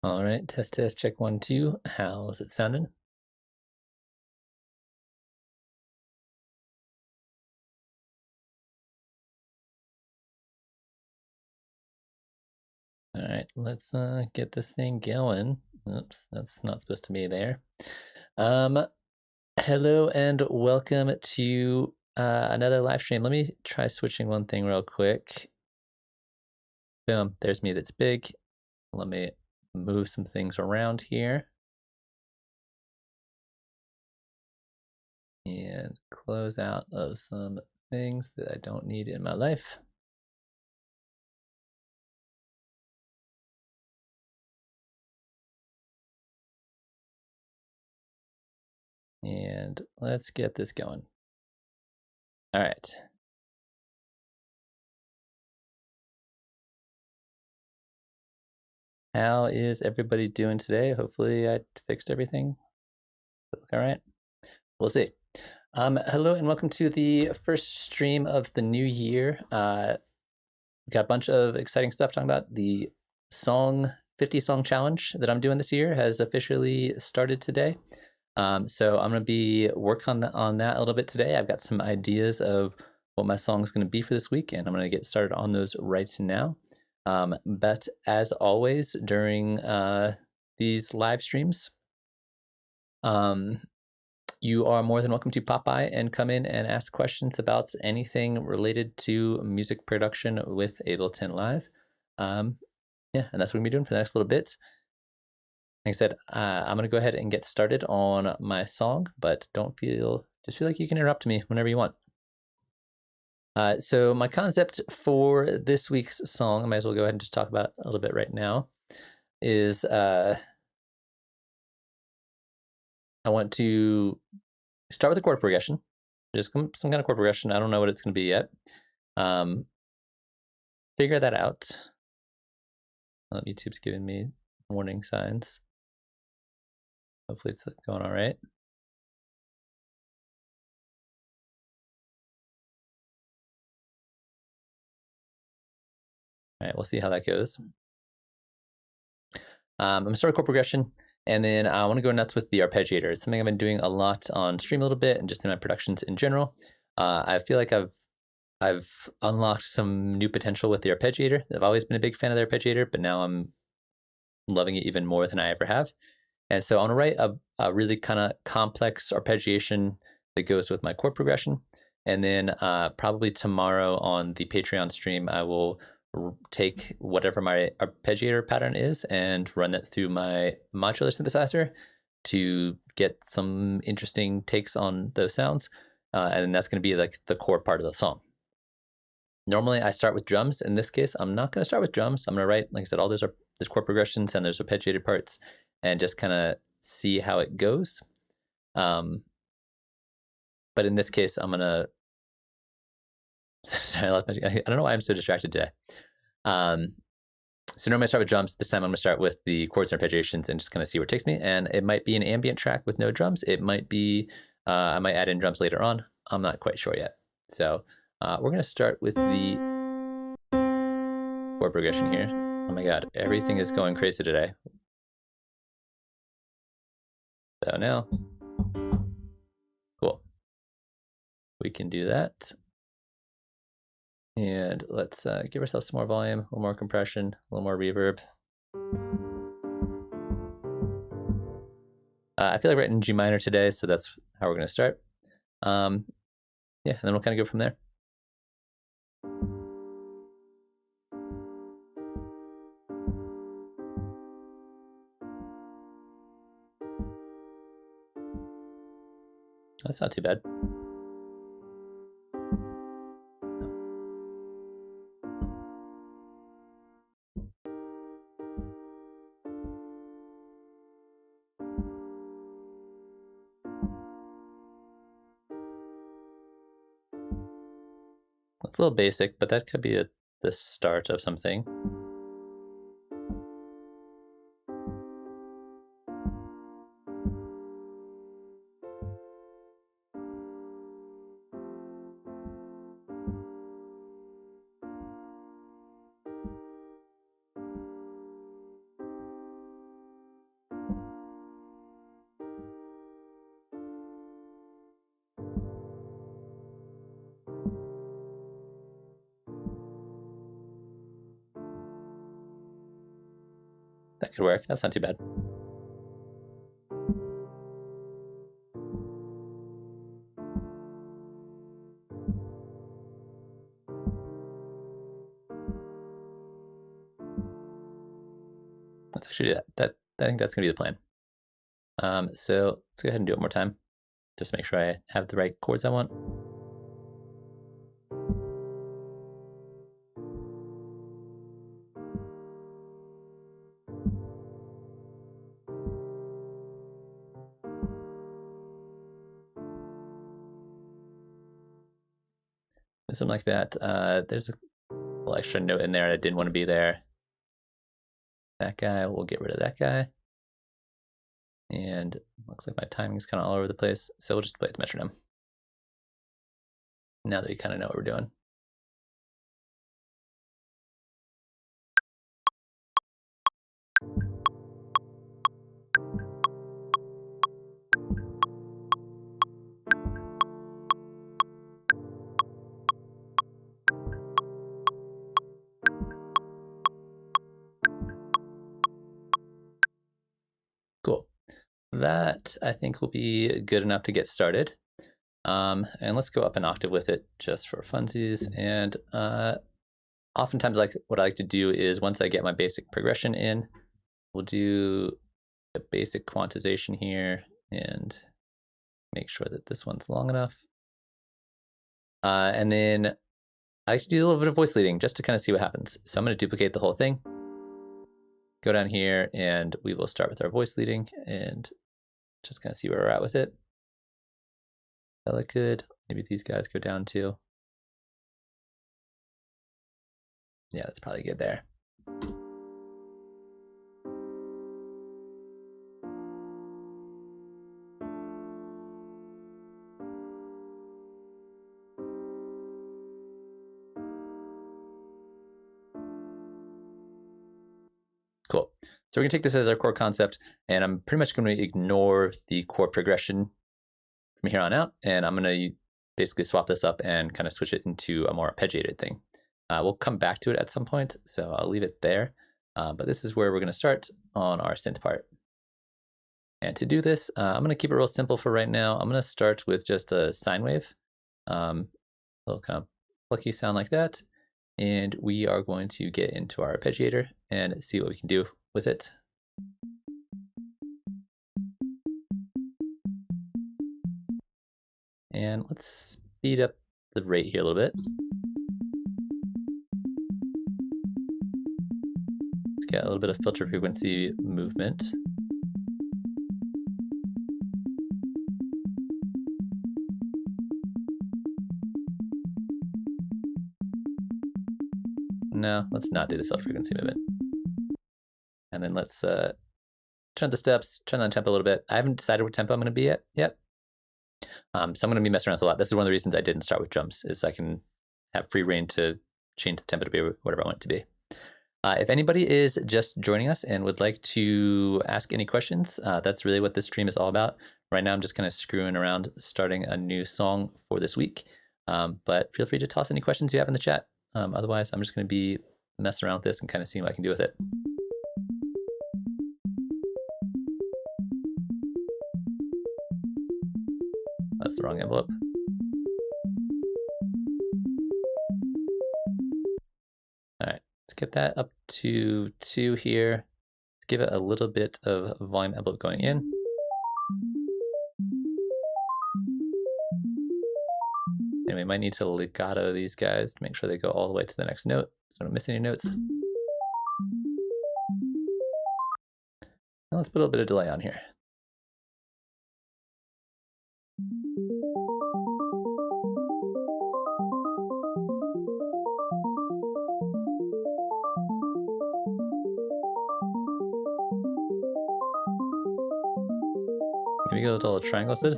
All right, test, check 1, 2. How's it sounding? All right, let's get this thing going. Oops, that's not supposed to be there. Hello and welcome to another live stream. Let me try switching one thing real quick. Boom, there's me that's big. Let me move some things around here. And close out of some things that I don't need in my life. And let's get this going. All right. How is everybody doing today? Hopefully I fixed everything. All right. We'll see. Hello and welcome to the first stream of the new year. We've got a bunch of exciting stuff talking about the 50 song challenge that I'm doing this year has officially started today. So I'm going to be working on that a little bit today. I've got some ideas of what my song is going to be for this week, and I'm going to get started on those right now. But as always, during these live streams, you are more than welcome to pop by and come in and ask questions about anything related to music production with Ableton Live. Yeah, and that's what we're going to be doing for the next little bit. Like I said, I'm going to go ahead and get started on my song, but just feel like you can interrupt me whenever you want. So my concept for this week's song, I might as well go ahead and just talk about it a little bit right now, is I want to start with a chord progression, just some kind of chord progression. I don't know what it's going to be yet. Figure that out. YouTube's giving me warning signs. Hopefully it's going all right. All right, we'll see how that goes. I'm gonna start with chord progression, and then I want to go nuts with the arpeggiator. It's something I've been doing a lot on stream a little bit, and just in my productions in general. I feel like I've unlocked some new potential with the arpeggiator. I've always been a big fan of the arpeggiator, but now I'm loving it even more than I ever have. And so I want to write a really kind of complex arpeggiation that goes with my chord progression. And then probably tomorrow on the Patreon stream, I will take whatever my arpeggiator pattern is and run it through my modular synthesizer to get some interesting takes on those sounds. And that's going to be like the core part of the song. Normally I start with drums. In this case, I'm not going to start with drums. I'm going to write, like I said, all there's chord progressions and there's arpeggiated parts, and just kind of see how it goes. But in this case, I'm going to, sorry, I don't know why I'm so distracted today. So normally I start with drums. This time I'm going to start with the chords and arpeggiations and just kind of see where it takes me. And it might be an ambient track with no drums. It might be, I might add in drums later on. I'm not quite sure yet. So we're going to start with the chord progression here. Oh my God, everything is going crazy today. So now, cool. We can do that. And let's give ourselves some more volume, a little more compression, a little more reverb. I feel like writing G minor today, so that's how we're going to start. Yeah, and then we'll kind of go from there. That's not too bad. It's a little basic, but that could be the start of something. That could work. That's not too bad. Let's actually do that. I think that's gonna be the plan. So let's go ahead and do it one more time. Just make sure I have the right chords I want. Something like that. There's a little extra note in there that didn't want to be there. That guy, we'll get rid of that guy. And looks like my timing's kind of all over the place, so we'll just play the metronome. Now that we kind of know what we're doing. Cool. That, I think, will be good enough to get started. And let's go up an octave with it just for funsies. And oftentimes, what I like to do is once I get my basic progression in, we'll do a basic quantization here and make sure that this one's long enough. And then I like to do a little bit of voice leading just to kind of see what happens. So I'm going to duplicate the whole thing. Go down here and we will start with our voice leading and just kind of see where we're at with it. Ella could, maybe these guys go down too. Yeah, that's probably good there. Cool. So we're gonna take this as our core concept, and I'm pretty much gonna ignore the chord progression from here on out, and I'm gonna basically swap this up and kind of switch it into a more arpeggiated thing. We'll come back to it at some point, so I'll leave it there. But this is where we're gonna start on our synth part. And to do this, I'm gonna keep it real simple for right now. I'm gonna start with just a sine wave, a little kind of plucky sound like that. And we are going to get into our arpeggiator and see what we can do with it. And let's speed up the rate here a little bit. Let's get a little bit of filter frequency movement. No, let's not do the filter frequency movement. And then let's turn the steps, turn on tempo a little bit. I haven't decided what tempo I'm going to be at yet. So I'm going to be messing around with a lot. This is one of the reasons I didn't start with drums, is I can have free reign to change the tempo to be whatever I want it to be. If anybody is just joining us and would like to ask any questions, that's really what this stream is all about. Right now I'm just kind of screwing around, starting a new song for this week. But feel free to toss any questions you have in the chat. Otherwise, I'm just going to be messing around with this and kind of seeing what I can do with it. That's the wrong envelope. All right, let's get that up to 2 here. Let's give it a little bit of volume envelope going in. And we might need to legato these guys to make sure they go all the way to the next note, so I don't miss any notes. And let's put a little bit of delay on here. Maybe go with a little triangle instead.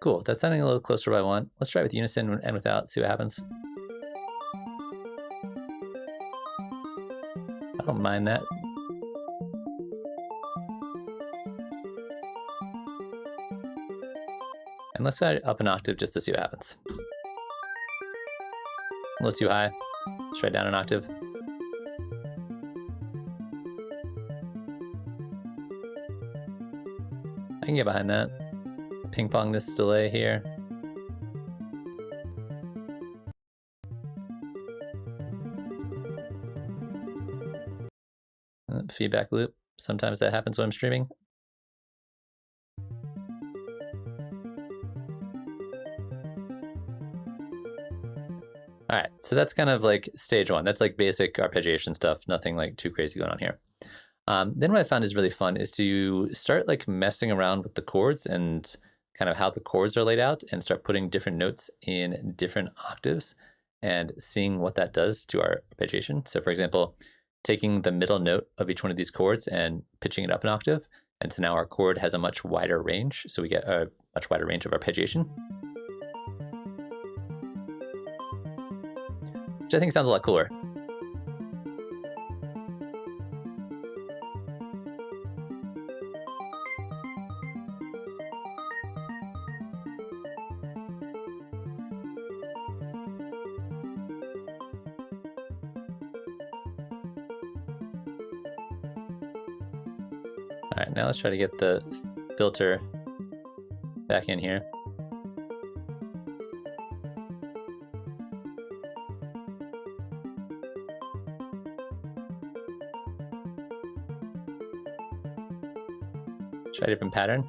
Cool, that's sounding a little closer to what I want. Let's try with unison and without, see what happens. I don't mind that. And let's set it up an octave just to see what happens. A little too high. Straight down an octave. I can get behind that. Let's ping pong this delay here. Feedback loop. Sometimes that happens when I'm streaming. All right, so that's kind of like stage one. That's like basic arpeggiation stuff, nothing like too crazy going on here. Then what I found is really fun is to start like messing around with the chords and kind of how the chords are laid out and start putting different notes in different octaves and seeing what that does to our arpeggiation. So for example, taking the middle note of each one of these chords and pitching it up an octave. And so now our chord has a much wider range. So we get a much wider range of arpeggiation, which I think sounds a lot cooler. All right, now let's try to get the filter back in here. Try a different pattern.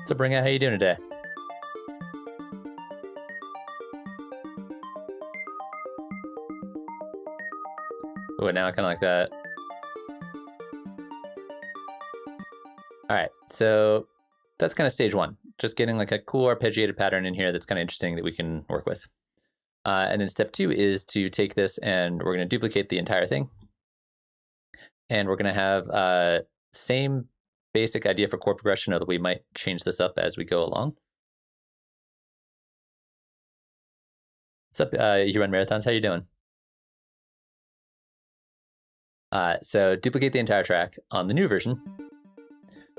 So Bring Out, how you doing today? Oh, now I kind of like that. All right, so that's kind of stage one. Just getting like a cool arpeggiated pattern in here that's kind of interesting that we can work with. And then step two is to take this and we're going to duplicate the entire thing. And we're going to have same basic idea for chord progression, although we might change this up as we go along. What's up, you run marathons? How you doing? So duplicate the entire track. On the new version,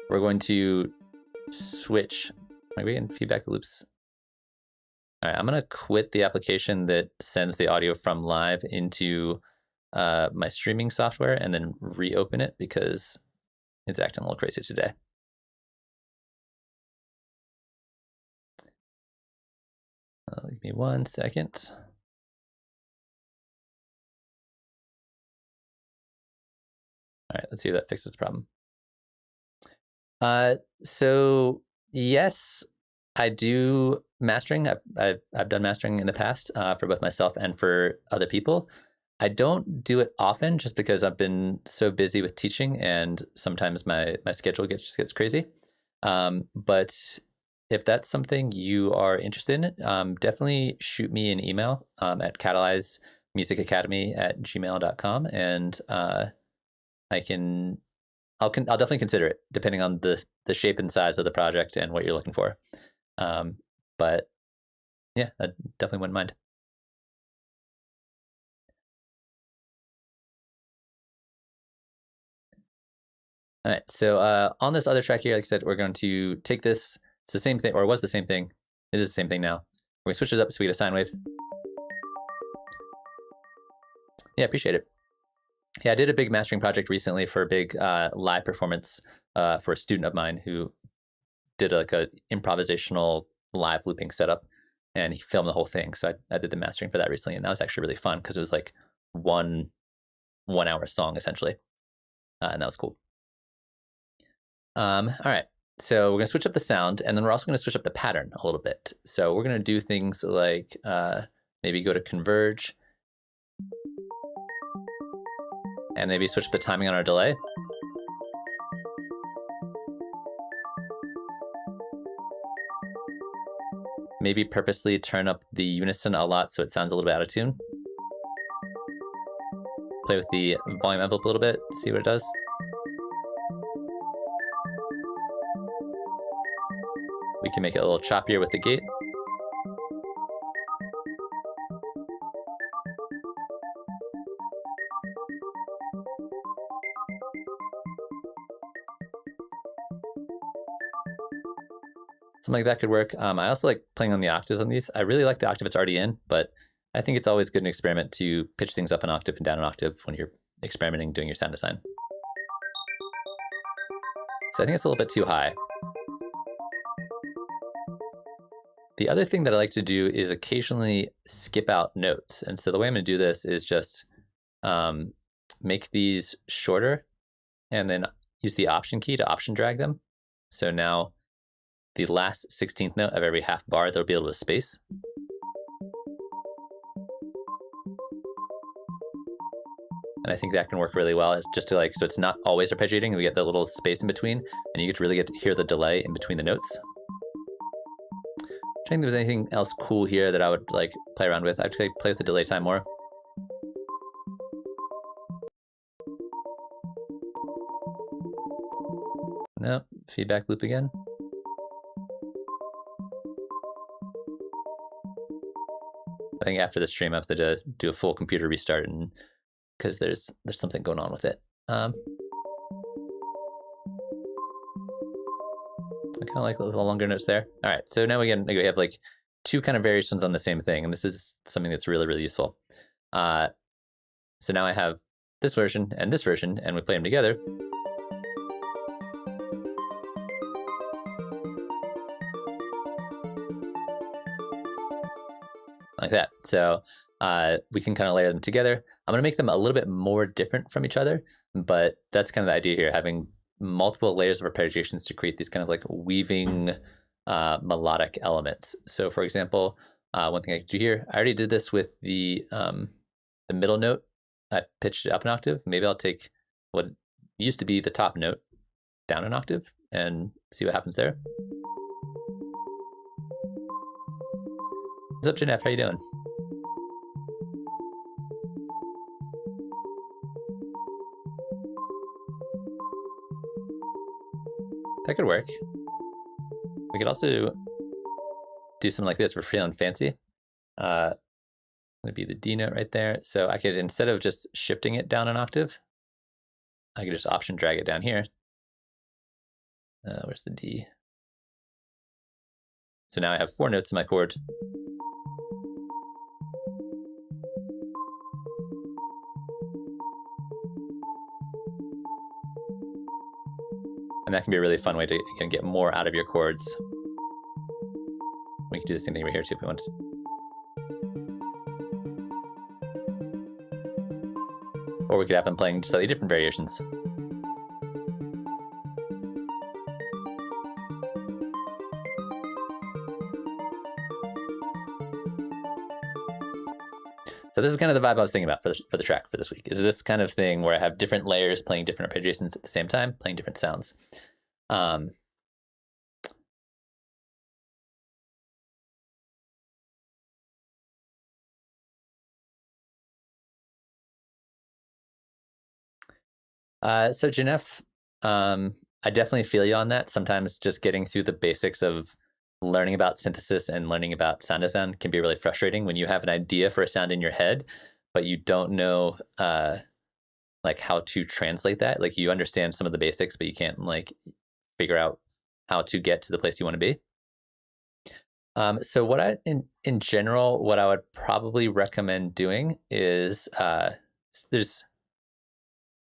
we're going to switch. Am I getting feedback loops? All right, I'm going to quit the application that sends the audio from live into my streaming software and then reopen it because it's acting a little crazy today. Give me 1 second. All right, let's see if that fixes the problem. So yes, I do mastering. I've done mastering in the past for both myself and for other people. I don't do it often just because I've been so busy with teaching and sometimes my schedule just gets crazy. But if that's something you are interested in, definitely shoot me an email at catalyzemusicacademy@gmail.com and I'll definitely consider it depending on the shape and size of the project and what you're looking for. But yeah, I definitely wouldn't mind. All right, so on this other track here, like I said, we're going to take this. It's the same thing, or it was the same thing. It is the same thing now. We're gonna switch it up so we get a sine wave. Yeah, appreciate it. Yeah, I did a big mastering project recently for a big live performance for a student of mine who did like a improvisational live looping setup, and he filmed the whole thing. So I did the mastering for that recently, and that was actually really fun because it was like one 1 hour song essentially, and that was cool. All right, so we're gonna switch up the sound, and then we're also gonna switch up the pattern a little bit. So we're gonna do things like maybe go to converge, and maybe switch up the timing on our delay. Maybe purposely turn up the unison a lot so it sounds a little bit out of tune. Play with the volume envelope a little bit, see what it does. We can make it a little choppier with the gate. something like that could work. I also like playing on the octaves on these. I really like the octave it's already in, but I think it's always good in experiment to pitch things up an octave and down an octave when you're experimenting doing your sound design. So I think it's a little bit too high. The other thing that I like to do is occasionally skip out notes. And so the way I'm going to do this is just make these shorter and then use the option key to option drag them. So now the last 16th note of every half bar, there'll be a little bit of space. And I think that can work really well. It's just to so it's not always arpeggiating. We get the little space in between, and you get to really get to hear the delay in between the notes. I don't think there's anything else cool here that I would play around with. I have to play with the delay time more. No, feedback loop again. I think after the stream I have to do a full computer restart, and because there's something going on with it. I kind of like the little longer notes there. All right, so now we have two kind of variations on the same thing, and this is something that's really, really useful. So now I have this version, and we play them together. Like that. So we can kind of layer them together. I'm going to make them a little bit more different from each other, but that's kind of the idea here, having multiple layers of arpeggiations to create these kind of weaving melodic elements. So for example, one thing I could do here, I already did this with the middle note. I pitched it up an octave. Maybe I'll take what used to be the top note down an octave and see what happens there. What's up, Jeanette? How you doing? That could work. We could also do something like this if we're feeling fancy. Would be the D note right there. So I could, instead of just shifting it down an octave, I could just option drag it down here. Where's the D? So now I have 4 notes in my chord. And that can be a really fun way to, again, get more out of your chords. We can do the same thing right here too if we want to. Or we could have them playing slightly different variations. So this is kind of the vibe I was thinking about for the track for this week, is this kind of thing where I have different layers playing different arpeggiations at the same time, playing different sounds. So Janef, I definitely feel you on that. Sometimes just getting through the basics of learning about synthesis and learning about sound design can be really frustrating when you have an idea for a sound in your head, but you don't know how to translate that. You understand some of the basics, but you can't figure out how to get to the place you want to be. So what in general, what I would probably recommend doing is there's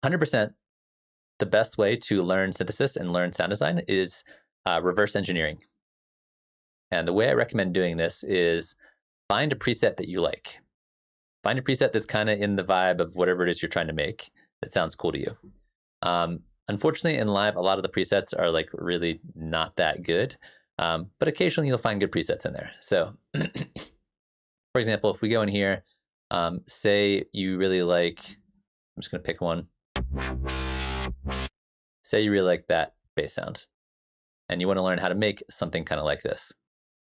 100% the best way to learn synthesis and learn sound design is reverse engineering. And the way I recommend doing this is find a preset that you like. Find a preset that's kind of in the vibe of whatever it is you're trying to make that sounds cool to you. Unfortunately, in live, a lot of the presets are really not that good, but occasionally you'll find good presets in there. So, for example, if we go in here, say you really like, I'm just going to pick one. Say you really like that bass sound, and you want to learn how to make something kind of like this.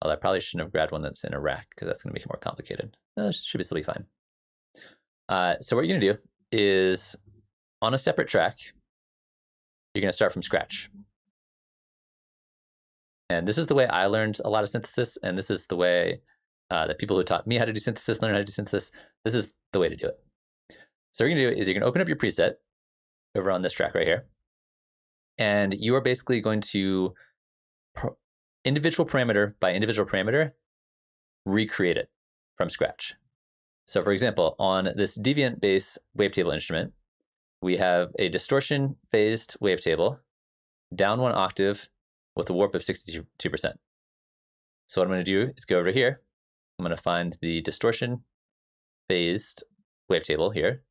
Although I probably shouldn't have grabbed one that's in a rack because that's going to make it more complicated. It should still be fine. So what you're going to do is, on a separate track, you're going to start from scratch. And this is the way I learned a lot of synthesis, and this is the way that people who taught me how to do synthesis learn how to do synthesis. This is the way to do it. So what you're going to do is you're going to open up your preset over on this track right here, and you are basically going to individual parameter by individual parameter, recreate it from scratch. So for example, on this deviant bass wavetable instrument, we have a distortion phased wavetable down 1 octave with a warp of 62%. So what I'm going to do is go over here. I'm going to find the distortion phased wavetable here.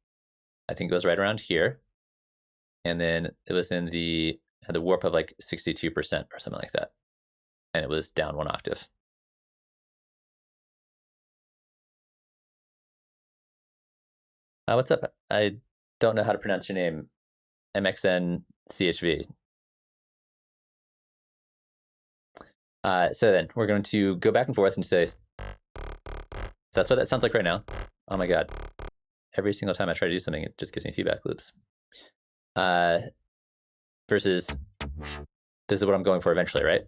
I think it goes right around here. And then it was in had the warp of like 62% or something like that. And it was down 1 octave. What's up? I don't know how to pronounce your name. MXNCHV. So then we're going to go back and forth and say, so that's what that sounds like right now. Oh my God. Every single time I try to do something, it just gives me feedback loops. Versus this is what I'm going for eventually, right?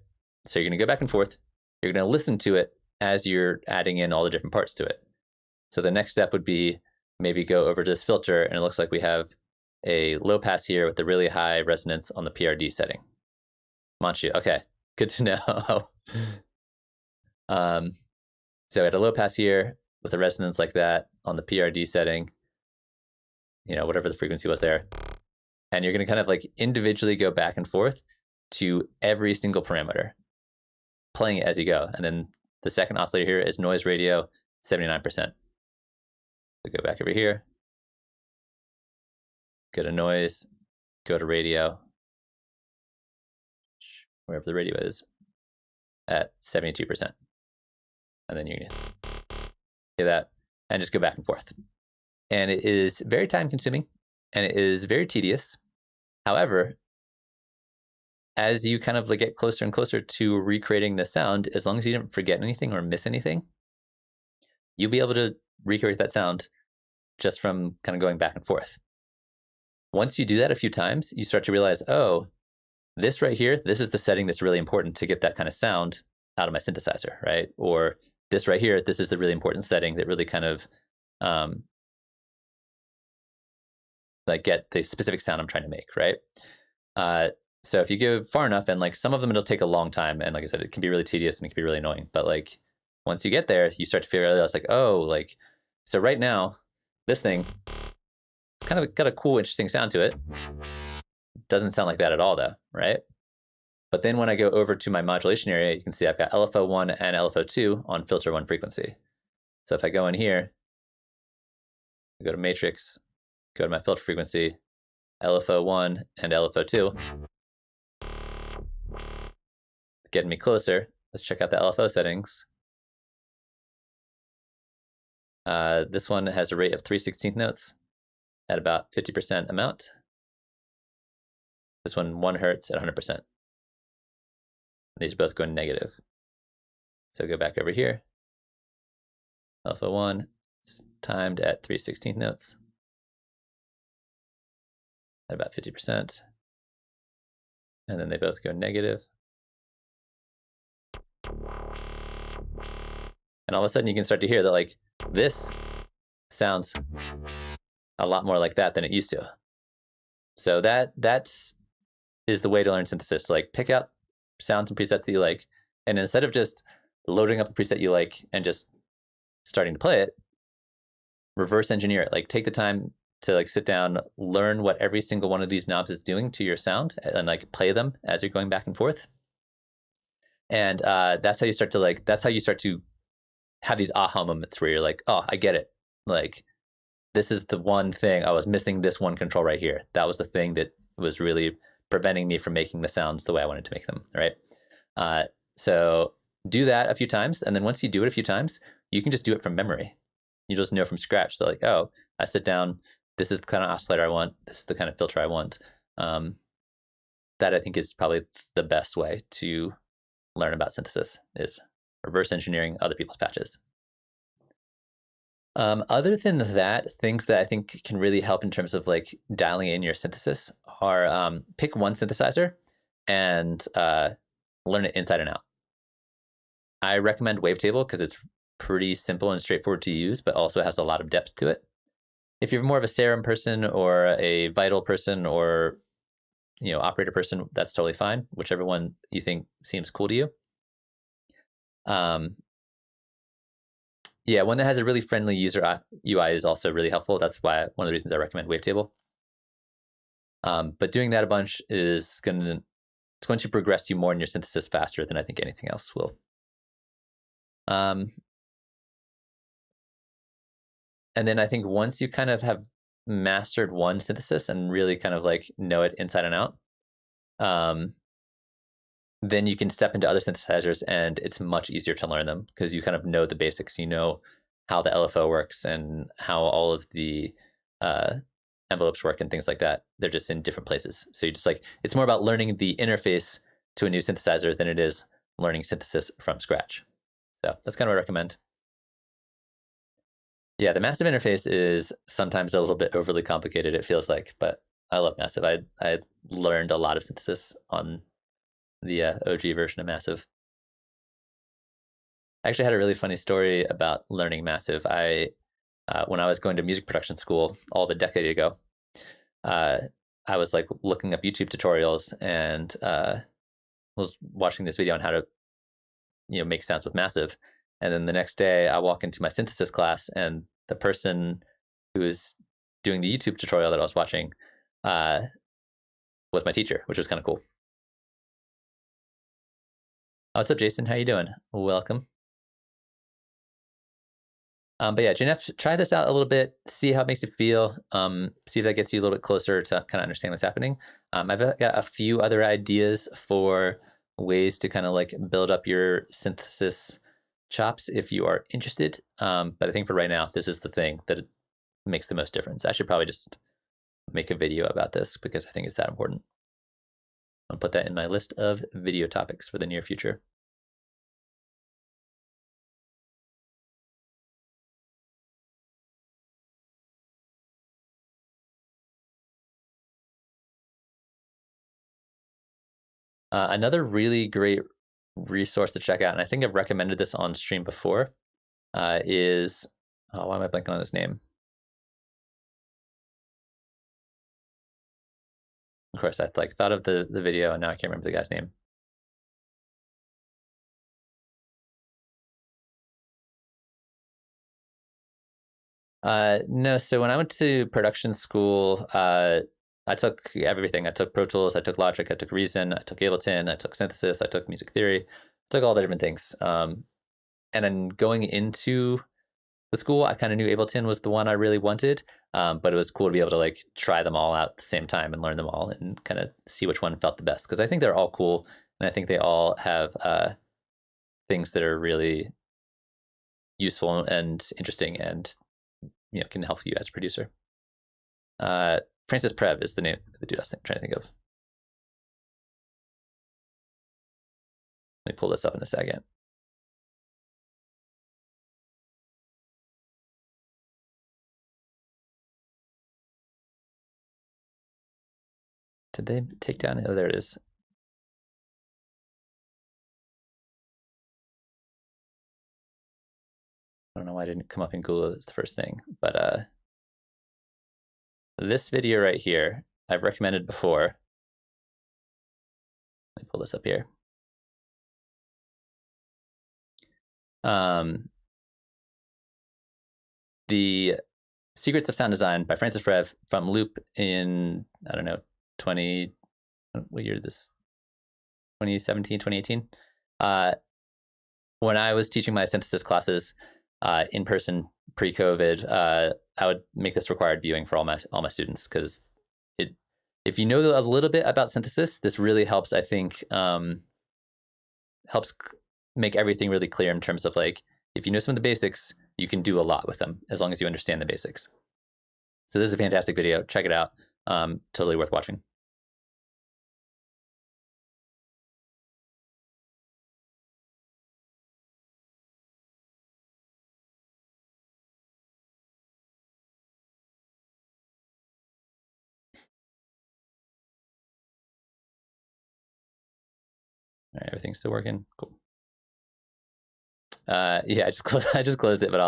So you're going to go back and forth. You're going to listen to it as you're adding in all the different parts to it. So the next step would be maybe go over to this filter, and it looks like we have a low pass here with a really high resonance on the PRD setting. Manchu, okay, good to know. So at a low pass here with a resonance like that on the PRD setting, you know, whatever the frequency was there. And you're going to kind of like individually go back and forth to every single parameter, playing it as you go. And then the second oscillator here is noise radio, 79%. So go back over here, go to noise, go to radio, wherever the radio is, at 72%. And then you hear that and just go back and forth. And it is very time consuming and it is very tedious. However, as you kind of like get closer and closer to recreating the sound, as long as you didn't forget anything or miss anything, you'll be able to recreate that sound just from kind of going back and forth. Once you do that a few times, you start to realize, oh, this right here, this is the setting that's really important to get that kind of sound out of my synthesizer, right? Or this right here, this is the really important setting that really kind of like get the specific sound I'm trying to make, right? So if you go far enough, and like some of them it'll take a long time, and like I said, it can be really tedious and it can be really annoying. But like once you get there, you start to figure out, it's like, oh, like so right now, this thing, it's kind of got a cool, interesting sound to it. Doesn't sound like that at all, though, right? But then when I go over to my modulation area, you can see I've got LFO1 and LFO2 on filter 1 frequency. So if I go in here, I go to matrix, go to my filter frequency, LFO1 and LFO2. It's getting me closer. Let's check out the LFO settings. This one has a rate of 3/16 notes at about 50% amount. This one, 1 hertz at 100%. These are both going negative. So go back over here. Alpha 1 is timed at 3/16 notes at about 50%. And then they both go negative. And all of a sudden you can start to hear that like this sounds a lot more like that than it used to. So that's the way to learn synthesis. To like pick out sounds and presets that you like, and instead of just loading up a preset you like and just starting to play it, reverse engineer it. Like take the time to like sit down, learn what every single one of these knobs is doing to your sound, and like play them as you're going back and forth. And that's how you start to have these aha moments where you're like, oh, I get it. Like this is the one thing I was missing, this one control right here. That was the thing that was really preventing me from making the sounds the way I wanted to make them, right? So do that a few times, and then once you do it a few times, you can just do it from memory. You just know from scratch. So like, oh, I sit down, this is the kind of oscillator I want, this is the kind of filter I want. That I think is probably the best way to learn about synthesis, is reverse engineering other people's patches. Other than that, things that I think can really help in terms of like dialing in your synthesis are pick one synthesizer and learn it inside and out. I recommend Wavetable because it's pretty simple and straightforward to use, but also has a lot of depth to it. If you're more of a serum person or a vital person or operator person, that's totally fine. Whichever one you think seems cool to you. Yeah, one that has a really friendly user UI is also really helpful. That's why one of the reasons I recommend Wavetable. But doing that a bunch is going to progress you more in your synthesis faster than I think anything else will. And then I think once you kind of have mastered one synthesis and really kind of like know it inside and out, then you can step into other synthesizers and it's much easier to learn them because you kind of know the basics. You know how the LFO works and how all of the envelopes work and things like that. They're just in different places. So you just like, it's more about learning the interface to a new synthesizer than it is learning synthesis from scratch. So that's kind of what I recommend. Yeah, the massive interface is sometimes a little bit overly complicated, it feels like, but I love massive. I learned a lot of synthesis on the OG version of massive. I actually had a really funny story about learning massive. When I was going to music production school all of a decade ago, I was like looking up YouTube tutorials and was watching this video on how to make sounds with massive. And then the next day I walk into my synthesis class and the person who was doing the YouTube tutorial that I was watching was my teacher, which was kind of cool. What's up, Jason? How you doing? Welcome. But yeah, JNF, try this out a little bit, see how it makes you feel, see if that gets you a little bit closer to kind of understand what's happening. I've got a few other ideas for ways to kind of like build up your synthesis chops if you are interested. But I think for right now, this is the thing that makes the most difference. I should probably just make a video about this because I think it's that important. I'll put that in my list of video topics for the near future. Another really great resource to check out, and I think I've recommended this on stream before, is, why am I blanking on his name? Of course, I like thought of the video and now I can't remember the guy's name. No, so when I went to production school, I took everything. I took Pro Tools, I took Logic, I took Reason, I took Ableton, I took Synthesis, I took Music Theory, I took all the different things. And then going into the school, I kind of knew Ableton was the one I really wanted, but it was cool to be able to like try them all out at the same time and learn them all and kind of see which one felt the best. Because I think they're all cool, and I think they all have things that are really useful and interesting, and can help you as a producer. Francis Prev is the name of the dude I was trying to think of. Let me pull this up in a second. Did they take down? Oh, there it is. I don't know why I didn't come up in Google as the first thing, but this video right here, I've recommended before. Let me pull this up here. The Secrets of Sound Design by Francis Prev from Loop in, I don't know, what year is this? 2017, 2018. When I was teaching my synthesis classes in person pre-COVID, I would make this required viewing for all my students because if you know a little bit about synthesis, this really helps. I think helps make everything really clear in terms of like if you know some of the basics, you can do a lot with them as long as you understand the basics. So this is a fantastic video. Check it out. Totally worth watching. All right, everything's still working. Cool. Yeah, I just closed it, but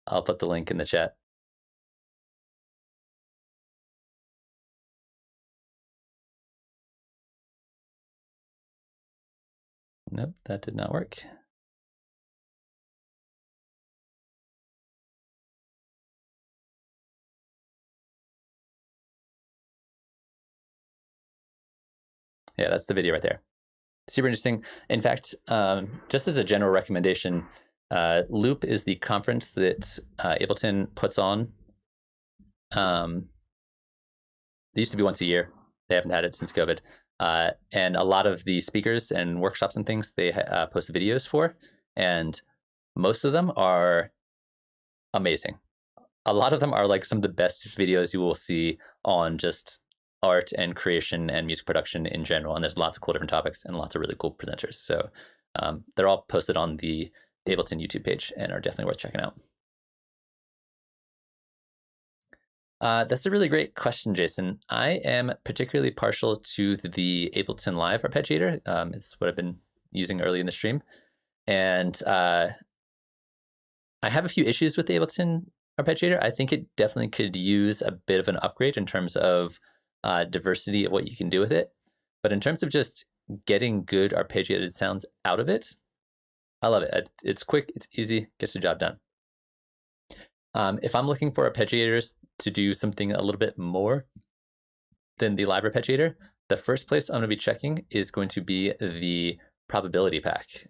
I'll put the link in the chat. Nope, that did not work. Yeah, that's the video right there. Super interesting. In fact, just as a general recommendation, Loop is the conference that Ableton puts on. They used to be once a year. They haven't had it since COVID. And a lot of the speakers and workshops and things they post videos for, and most of them are amazing. A lot of them are like some of the best videos you will see on just art and creation and music production in general. And there's lots of cool different topics and lots of really cool presenters. So they're all posted on the Ableton YouTube page and are definitely worth checking out. That's a really great question, Jason. I am particularly partial to the Ableton Live arpeggiator. It's what I've been using early in the stream. And I have a few issues with the Ableton arpeggiator. I think it definitely could use a bit of an upgrade in terms of diversity of what you can do with it. But in terms of just getting good arpeggiated sounds out of it, I love it. It's quick, it's easy, gets the job done. If I'm looking for arpeggiators to do something a little bit more than the live arpeggiator, the first place I'm going to be checking is going to be the probability pack.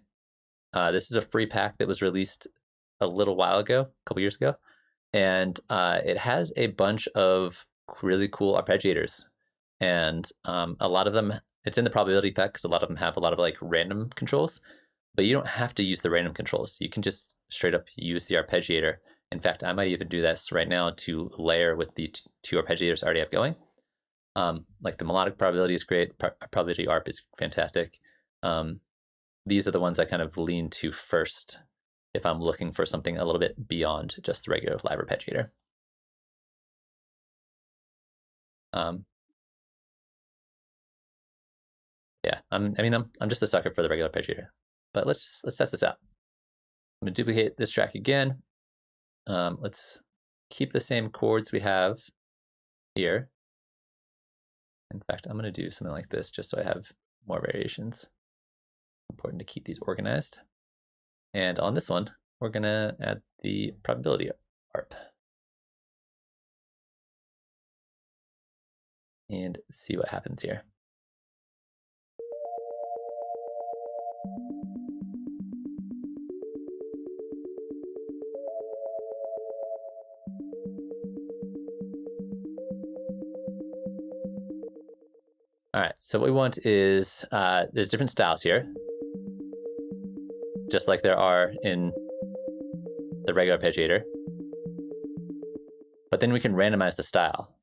This is a free pack that was released a little while ago, a couple years ago, and it has a bunch of really cool arpeggiators. And a lot of them, it's in the probability pack because a lot of them have a lot of like random controls, but you don't have to use the random controls. You can just straight up use the arpeggiator. In fact, I might even do this right now to layer with the two arpeggiators I already have going. Like the melodic probability is great, probability ARP is fantastic. These are the ones I kind of lean to first if I'm looking for something a little bit beyond just the regular live arpeggiator. Yeah, I'm just a sucker for the regular arpeggiator. But let's test this out. I'm gonna duplicate this track again. Let's keep the same chords we have here. In fact, I'm going to do something like this just so I have more variations. Important to keep these organized. And on this one, we're going to add the probability ARP. And see what happens here. All right, so what we want is, there's different styles here, just like there are in the regular arpeggiator. But then we can randomize the style.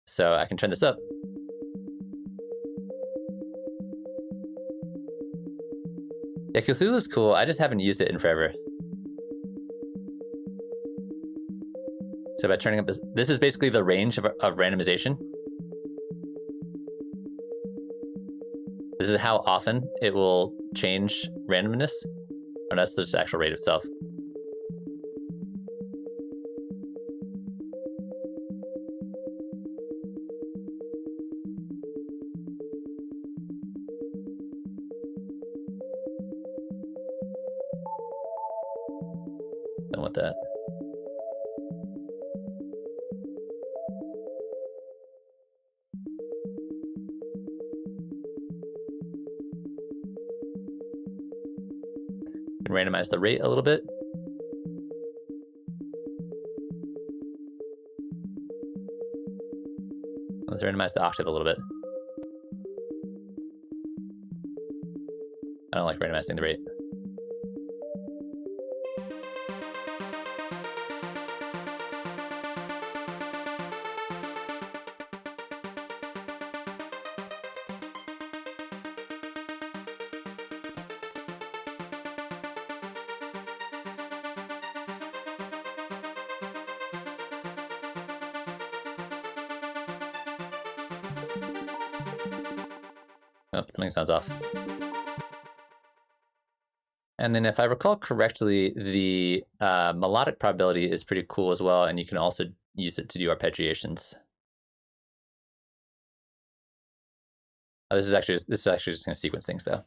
So I can turn this up. Yeah, Cthulhu is cool. I just haven't used it in forever. So by turning up this is basically the range of randomization. This is how often it will change randomness, or that's just the actual rate itself. Don't want that. Randomize the rate a little bit. Let's randomize the octave a little bit. I don't like randomizing the rate. Oh, something sounds off. And then if I recall correctly, the melodic probability is pretty cool as well, and you can also use it to do arpeggiations. Oh, this is actually just going to sequence things though.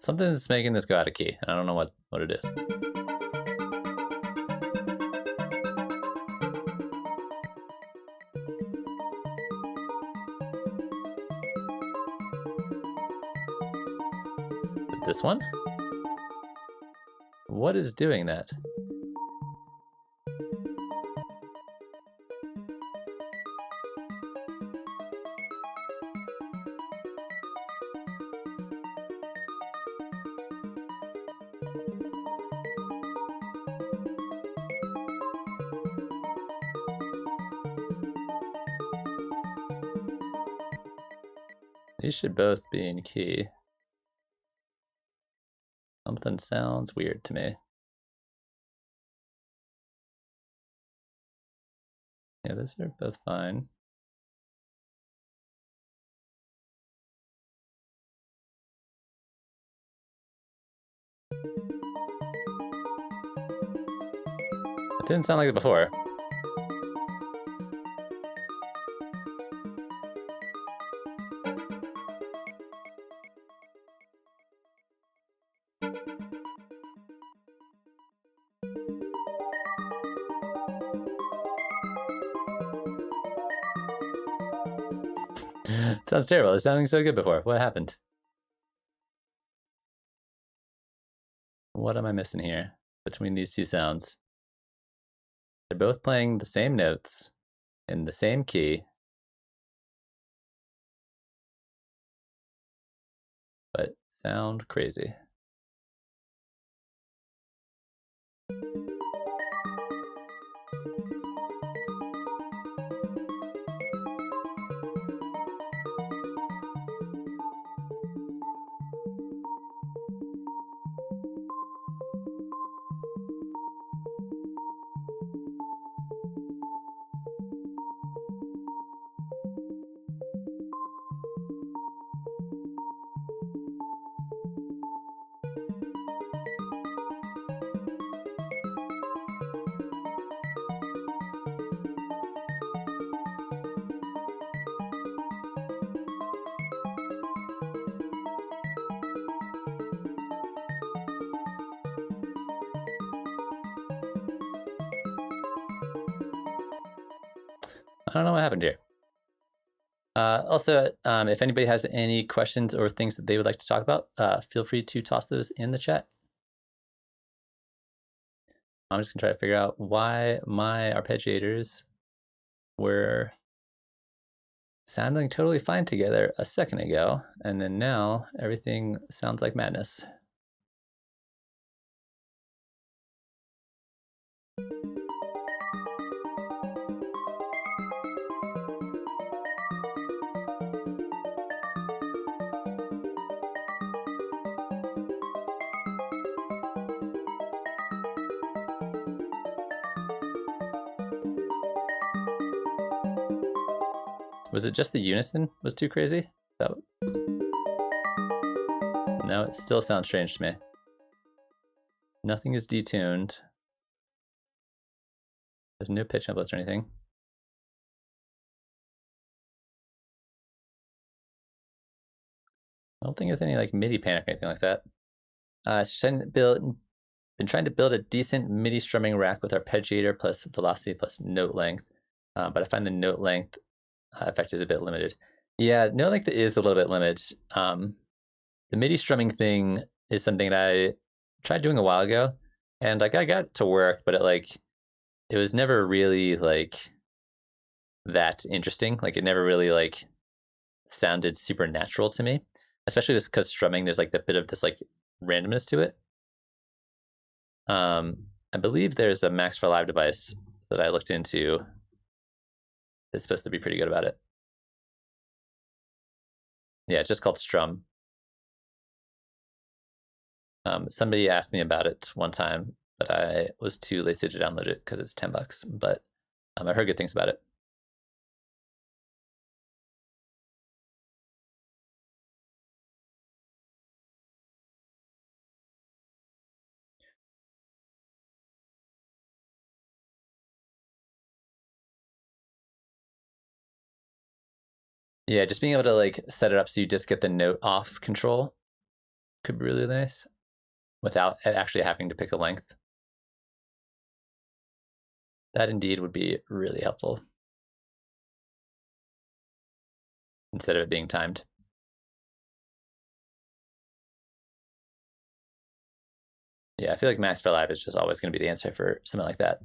Something's making this go out of key. I don't know what it is. This one? What is doing that? These should both be in key. Something sounds weird to me. Yeah, those are both fine. It didn't sound like it before. Sounds terrible. It's sounding so good before. What happened? What am I missing here between these two sounds? They're both playing the same notes in the same key, but sound crazy. I don't know what happened here. Also, if anybody has any questions or things that they would like to talk about, feel free to toss those in the chat. I'm just gonna try to figure out why my arpeggiators were sounding totally fine together a second ago, and then now everything sounds like madness. Was it just the unison was too crazy? No, it still sounds strange to me. Nothing is detuned. There's no pitch envelopes or anything. I don't think there's any like MIDI panic or anything like that. Been trying to build a decent MIDI strumming rack with arpeggiator plus velocity plus note length, but I find the note length effect is a bit limited. Yeah, note length is a little bit limited. The MIDI strumming thing is something that I tried doing a while ago, and like I got it to work, but it was never really like that interesting. Like it never really like sounded super natural to me, especially just because strumming there's like a bit of this like randomness to it. I believe there's a Max for Live device that I looked into that's supposed to be pretty good about it. Yeah, it's just called Strum. Somebody asked me about it one time, but I was too lazy to download it because it's $10. But I heard good things about it. Yeah, just being able to like set it up so you just get the note off control could be really nice without actually having to pick a length. That indeed would be really helpful instead of it being timed. Yeah, I feel like Max for Live is just always going to be the answer for something like that.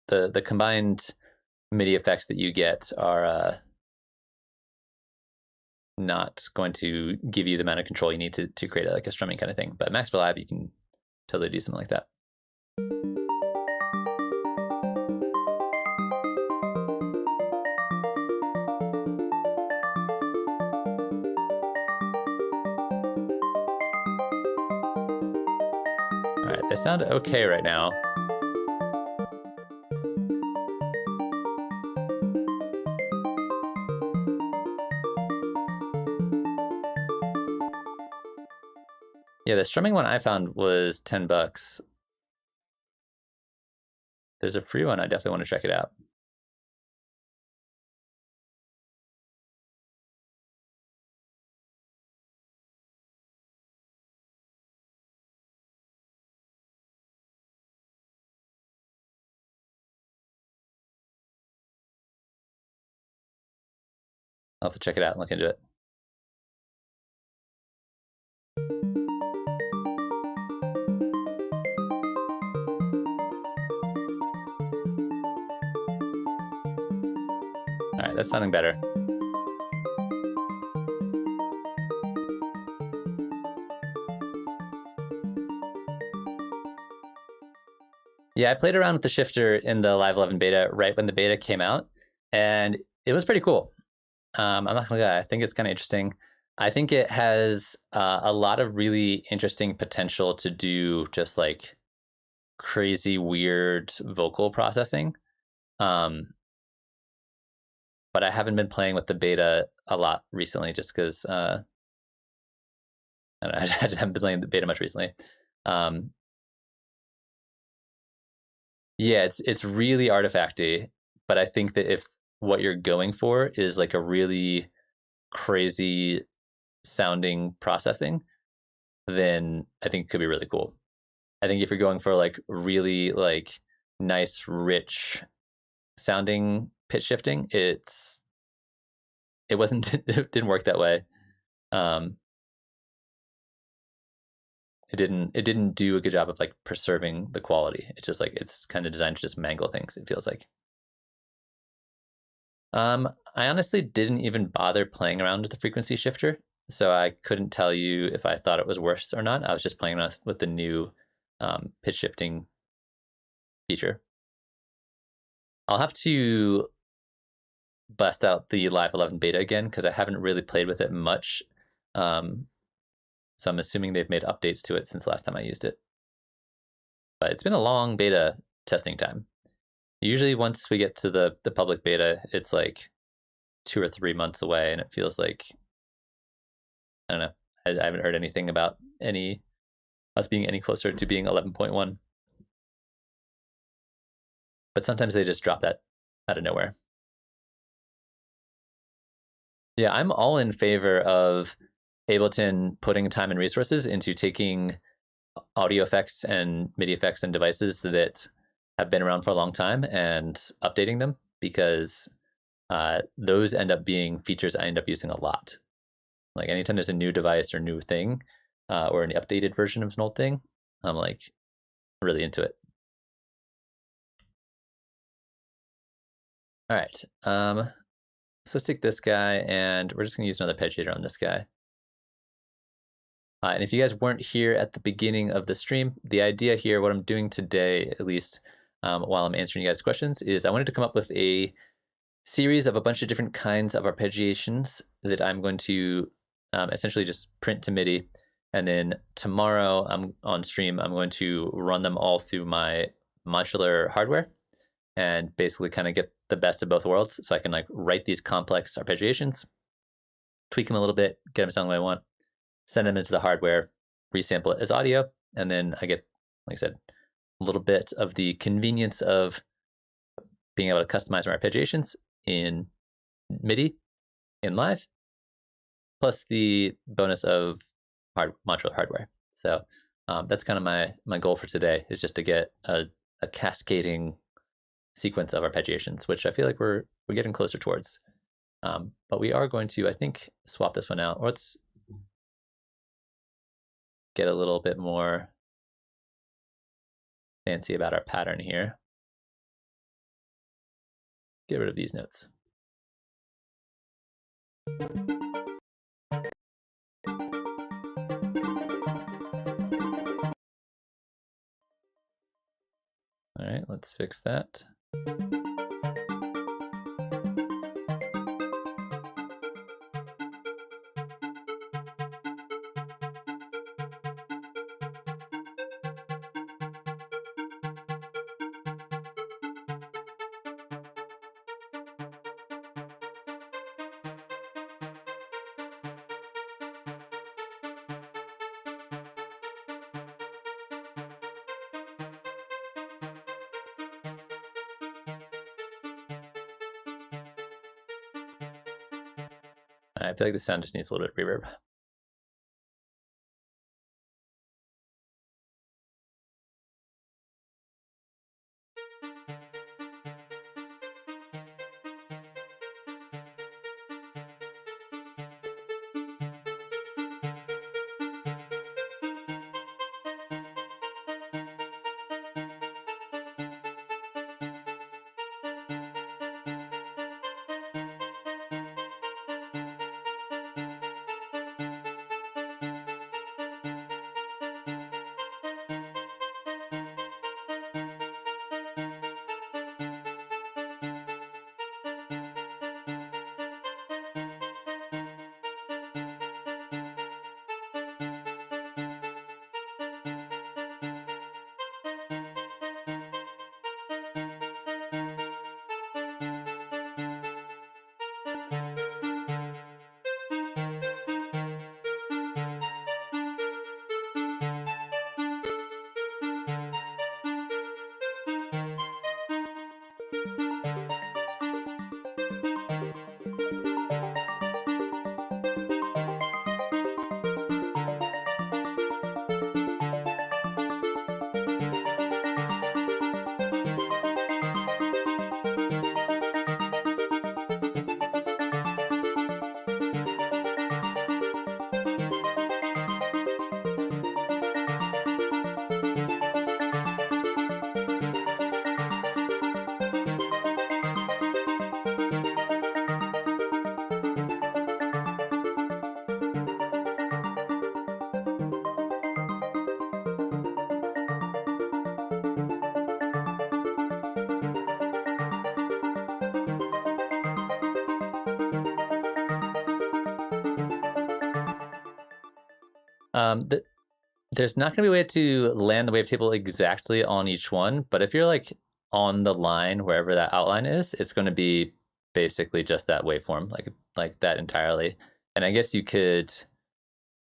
The combined MIDI effects that you get are not going to give you the amount of control you need to create like a strumming kind of thing. But Max for Live, you can totally do something like that. All right, they sound okay right now. Yeah, the strumming one I found was $10. There's a free one. I definitely want to check it out. I'll have to check it out and look into it. All right, that's sounding better. Yeah, I played around with the shifter in the Live 11 beta right when the beta came out, and it was pretty cool. I'm not gonna lie, I think it's kind of interesting. I think it has a lot of really interesting potential to do just like crazy weird vocal processing. But I haven't been playing with the beta a lot recently just because I just haven't been playing the beta much recently. Yeah, it's really artifacty, but I think that if what you're going for is like a really crazy sounding processing, then I think it could be really cool. I think if you're going for like really like nice, rich sounding pitch shifting, it wasn't it didn't work that way. It didn't do a good job of like preserving the quality. It's just like it's kind of designed to just mangle things, it feels like. I honestly didn't even bother playing around with the frequency shifter, so I couldn't tell you if I thought it was worse or not. I was just playing around with the new pitch shifting feature. I'll have to bust out the Live 11 beta again because I haven't really played with it much. So I'm assuming they've made updates to it since the last time I used it. But it's been a long beta testing time. Usually once we get to the public beta, it's like 2 or 3 months away, and it feels like, I don't know, I haven't heard anything about us being any closer to being 11.1. But sometimes they just drop that out of nowhere. Yeah, I'm all in favor of Ableton putting time and resources into taking audio effects and MIDI effects and devices that have been around for a long time and updating them, because those end up being features I end up using a lot. Like anytime there's a new device or new thing or an updated version of an old thing, I'm like really into it. All right, so let's take this guy and we're just gonna use another arpeggiator on this guy. And if you guys weren't here at the beginning of the stream, the idea here, what I'm doing today, at least while I'm answering you guys' questions, is I wanted to come up with a series of a bunch of different kinds of arpeggiations that I'm going to essentially just print to MIDI. And then tomorrow on stream, I'm going to run them all through my modular hardware and basically kind of get the best of both worlds. So I can like write these complex arpeggiations, tweak them a little bit, get them sounding the way I want, send them into the hardware, resample it as audio, and then I get, like I said, a little bit of the convenience of being able to customize my arpeggiations in MIDI in Live, plus the bonus of modular hardware. So that's kind of my goal for today, is just to get a cascading sequence of arpeggiations, which I feel like we're getting closer towards. But we are going to, I think, swap this one out. Or let's get a little bit more fancy about our pattern here. Get rid of these notes. All right, let's fix that. I feel like the sound just needs a little bit of reverb. There's not going to be a way to land the wavetable exactly on each one, but if you're like on the line, wherever that outline is, it's going to be basically just that waveform, like that entirely. And I guess you could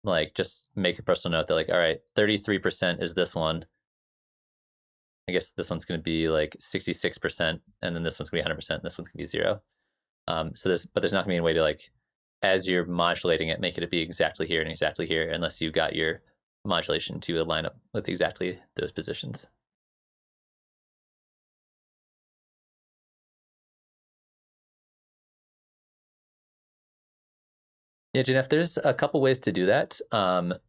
like just make a personal note that like, all right, 33% is this one. I guess this one's going to be like 66%, and then this one's going to be 100%, and this one's going to be 0. So there's not going to be a way to like, as you're modulating it, make it be exactly here and exactly here, unless you got your modulation to align up with exactly those positions. Yeah, Jeff, there's a couple ways to do that. The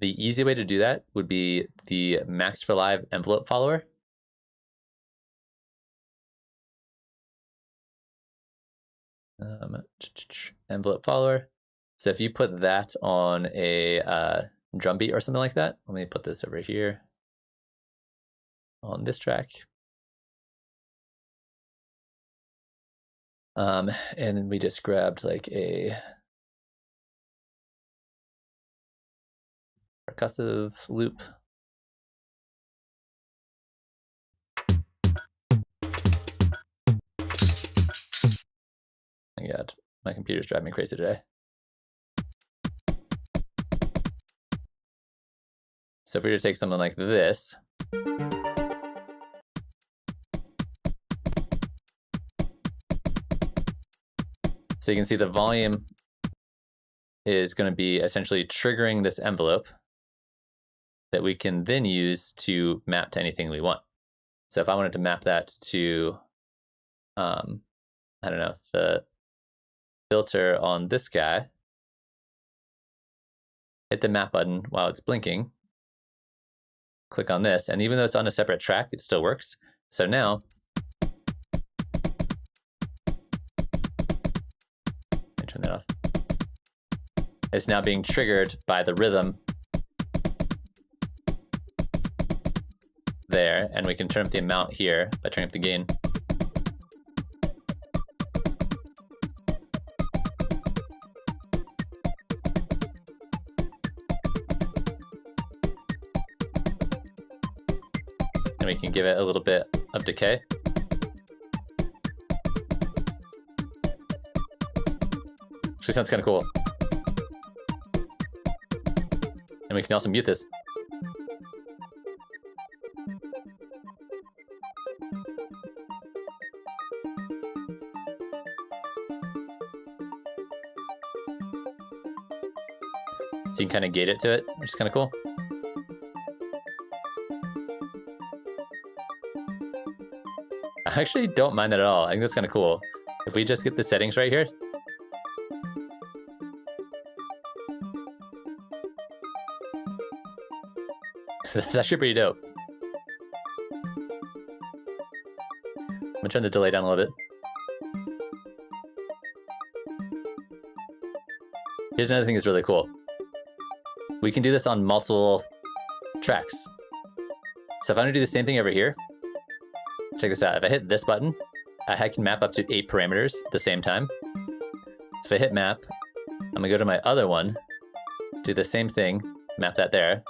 easy way to do that would be the Max for Live envelope follower. Envelope follower. So if you put that on a drum beat or something like that, let me put this over here on this track. And then we just grabbed like a percussive loop. My God, my computer's driving me crazy today. So if we were to take something like this, so you can see the volume is going to be essentially triggering this envelope. that we can then use to map to anything we want. So if I wanted to map that to, I don't know, the filter on this guy, hit the map button while it's blinking, click on this, and even though it's on a separate track, it still works. So now, turn that off. It's now being triggered by the rhythm there, and we can turn up the amount here by turning up the gain. And we can give it a little bit of decay. Actually sounds kind of cool. And we can also mute this. So you can kind of gate it to it, which is kind of cool. I actually don't mind that at all. I think that's kind of cool. If we just get the settings right here. That's actually pretty dope. I'm gonna turn the delay down a little bit. Here's another thing that's really cool. We can do this on multiple tracks. So if I want to do the same thing over here, check this out. If I hit this button, I can map up to 8 parameters at the same time. So if I hit map, I'm gonna go to my other one, do the same thing, map that there.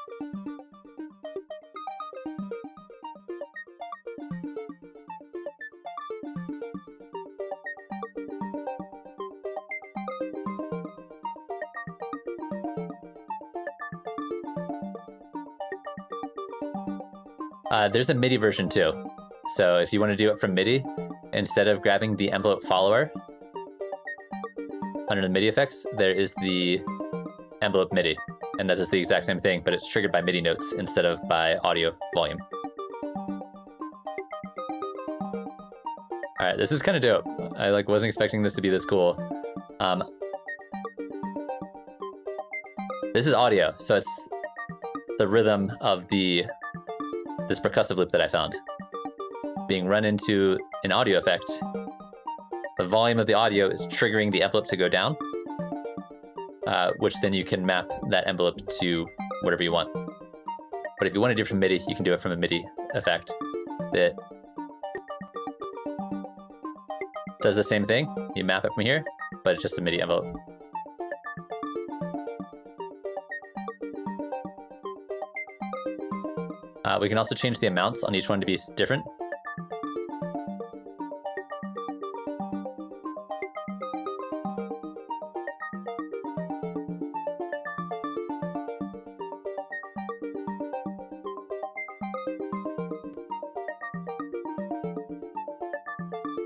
There's a MIDI version too. So if you want to do it from MIDI, instead of grabbing the envelope follower under the MIDI effects, there is the envelope MIDI. And that is the exact same thing, but it's triggered by MIDI notes instead of by audio volume. All right, this is kind of dope. I wasn't expecting this to be this cool. This is audio, so it's the rhythm of this percussive loop that I found being run into an audio effect. The volume of the audio is triggering the envelope to go down, which then you can map that envelope to whatever you want. But if you want to do it from MIDI, you can do it from a MIDI effect that does the same thing. You map it from here, but it's just a MIDI envelope. We can also change the amounts on each one to be different.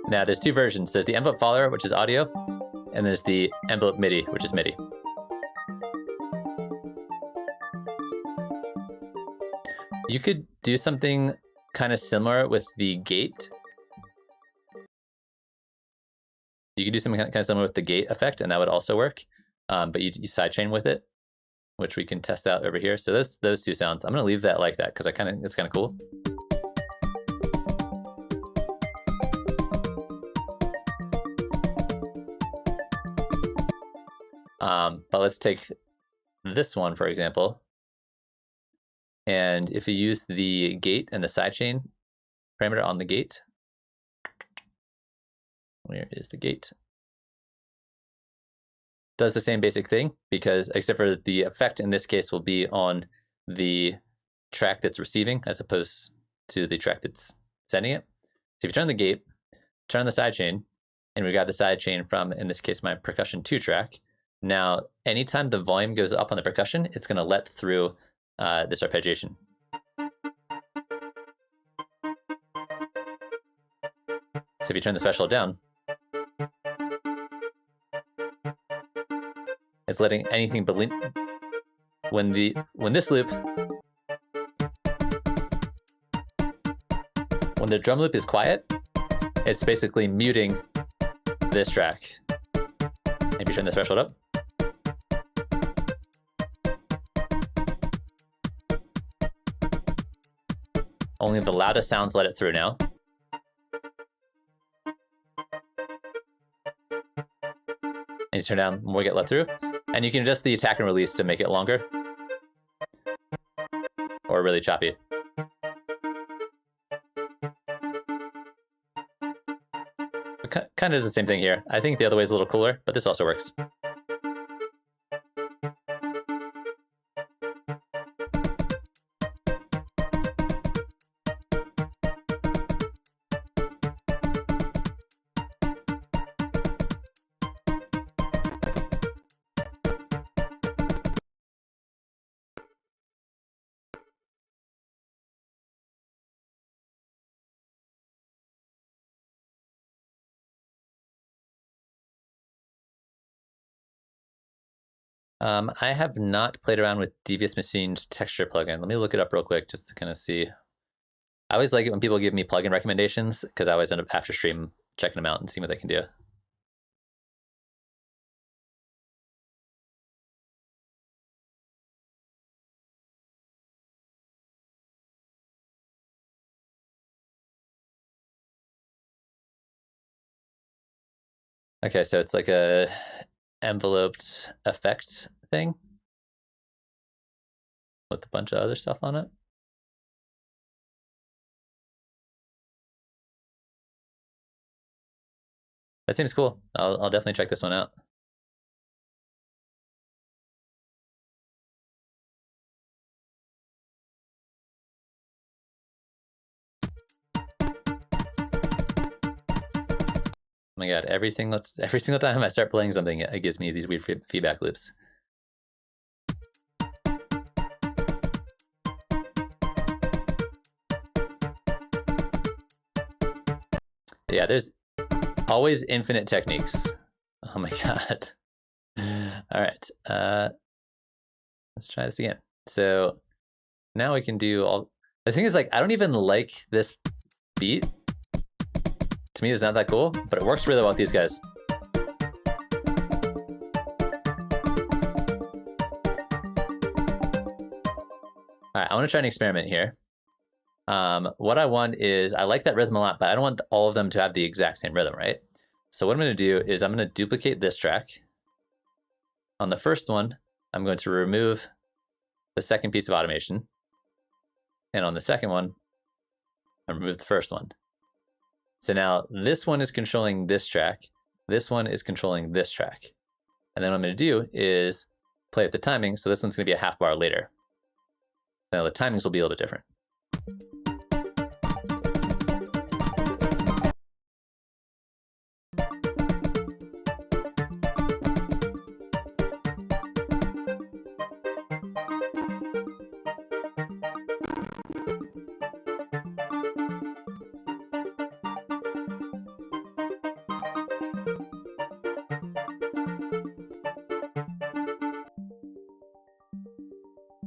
Now there's 2 versions. There's the envelope follower, which is audio, and there's the envelope MIDI, which is MIDI. You could do something kind of similar with the gate. You could do something kind of similar with the gate effect, and that would also work. But you sidechain with it, which we can test out over here. So those 2 sounds. I'm gonna leave that like that because it's kind of cool. But let's take this one, for example. And if you use the gate and the sidechain parameter on the gate, where is the gate? Does the same basic thing, because except for the effect in this case will be on the track that's receiving as opposed to the track that's sending it. So if you turn the gate, turn on the sidechain, and we got the sidechain from, in this case, my percussion 2 track. Now, anytime the volume goes up on the percussion, it's going to let through this arpeggiation. So if you turn the threshold down, it's letting anything when this loop when the drum loop is quiet, it's basically muting this track. Maybe turn the threshold up. Only the loudest sounds let it through now. And you turn down more get let through. And you can adjust the attack and release to make it longer. Or really choppy. It kind of is the same thing here. I think the other way is a little cooler, but this also works. I have not played around with Devious Machine's texture plugin. Let me look it up real quick just to kind of see. I always like it when people give me plugin recommendations because I always end up after stream checking them out and seeing what they can do. Okay, so it's like a enveloped effect thing with a bunch of other stuff on it. That seems cool. I'll definitely check this one out. Oh my god, every single time I start playing something, it gives me these weird feedback loops. Yeah, there's always infinite techniques. Oh my god. All right, let's try this again. So now we can do all, the thing is, like, I don't even like this beat. To me, it's not that cool, but it works really well with these guys. All right, I want to try an experiment here. What I want is, I like that rhythm a lot, but I don't want all of them to have the exact same rhythm, right? So what I'm going to do is I'm going to duplicate this track. On the first one, I'm going to remove the second piece of automation. And on the second one, I remove the first one. So now this one is controlling this track. This one is controlling this track. And then what I'm going to do is play with the timing. So this one's going to be a half bar later. Now the timings will be a little bit different.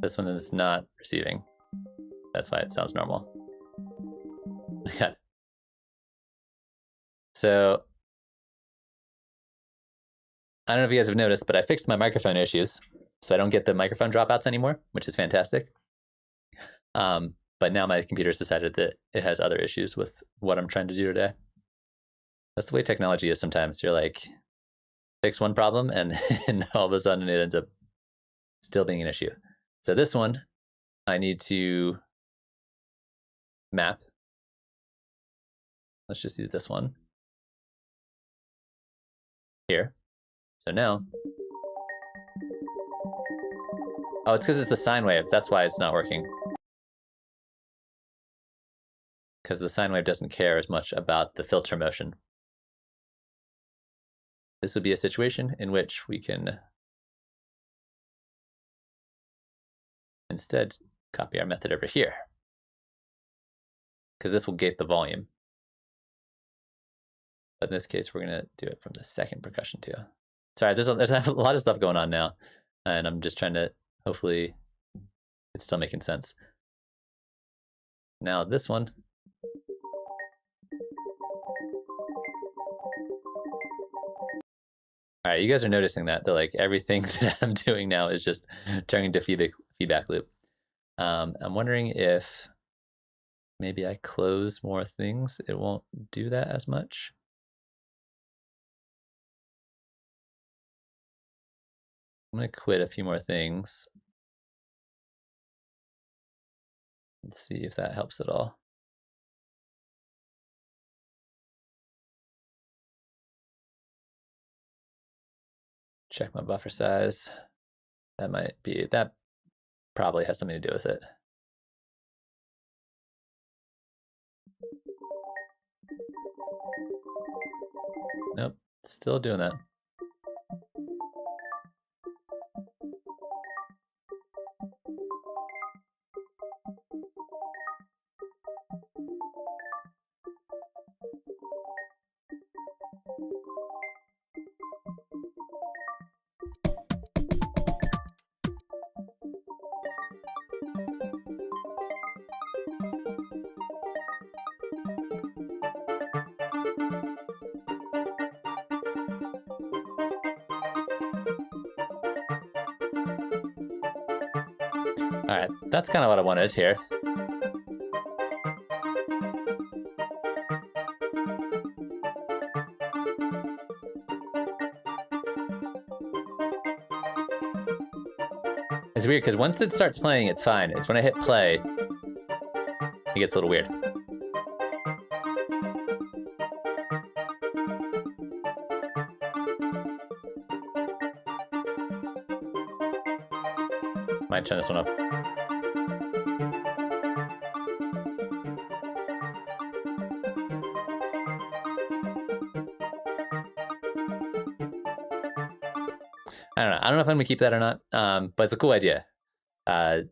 This one is not receiving. That's why it sounds normal. I got it. So I don't know if you guys have noticed, but I fixed my microphone issues, so I don't get the microphone dropouts anymore, which is fantastic. But now my computer's decided that it has other issues with what I'm trying to do today. That's the way technology is sometimes. You're like, fix one problem, and all of a sudden it ends up still being an issue. So this one, I need to map. Let's just do this one here. So now, oh, it's because it's the sine wave. That's why it's not working. Because the sine wave doesn't care as much about the filter motion. This would be a situation in which we can instead copy our method over here, because this will gate the volume. But in this case, we're going to do it from the second percussion too. Sorry, there's a lot of stuff going on now, and I'm just trying to, hopefully it's still making sense. Now this one, All right, you guys are noticing that like everything that I'm doing now is just turning into feedback loop. I'm wondering if maybe I close more things, it won't do that as much. I'm gonna quit a few more things. Let's see if that helps at all. Check my buffer size. That probably has something to do with it. Nope, still doing that. All right, that's kind of what I wanted here. It's weird because once it starts playing, it's fine. It's when I hit play, it gets a little weird. Might turn this one up. I don't know if I'm gonna keep that or not, but it's a cool idea. To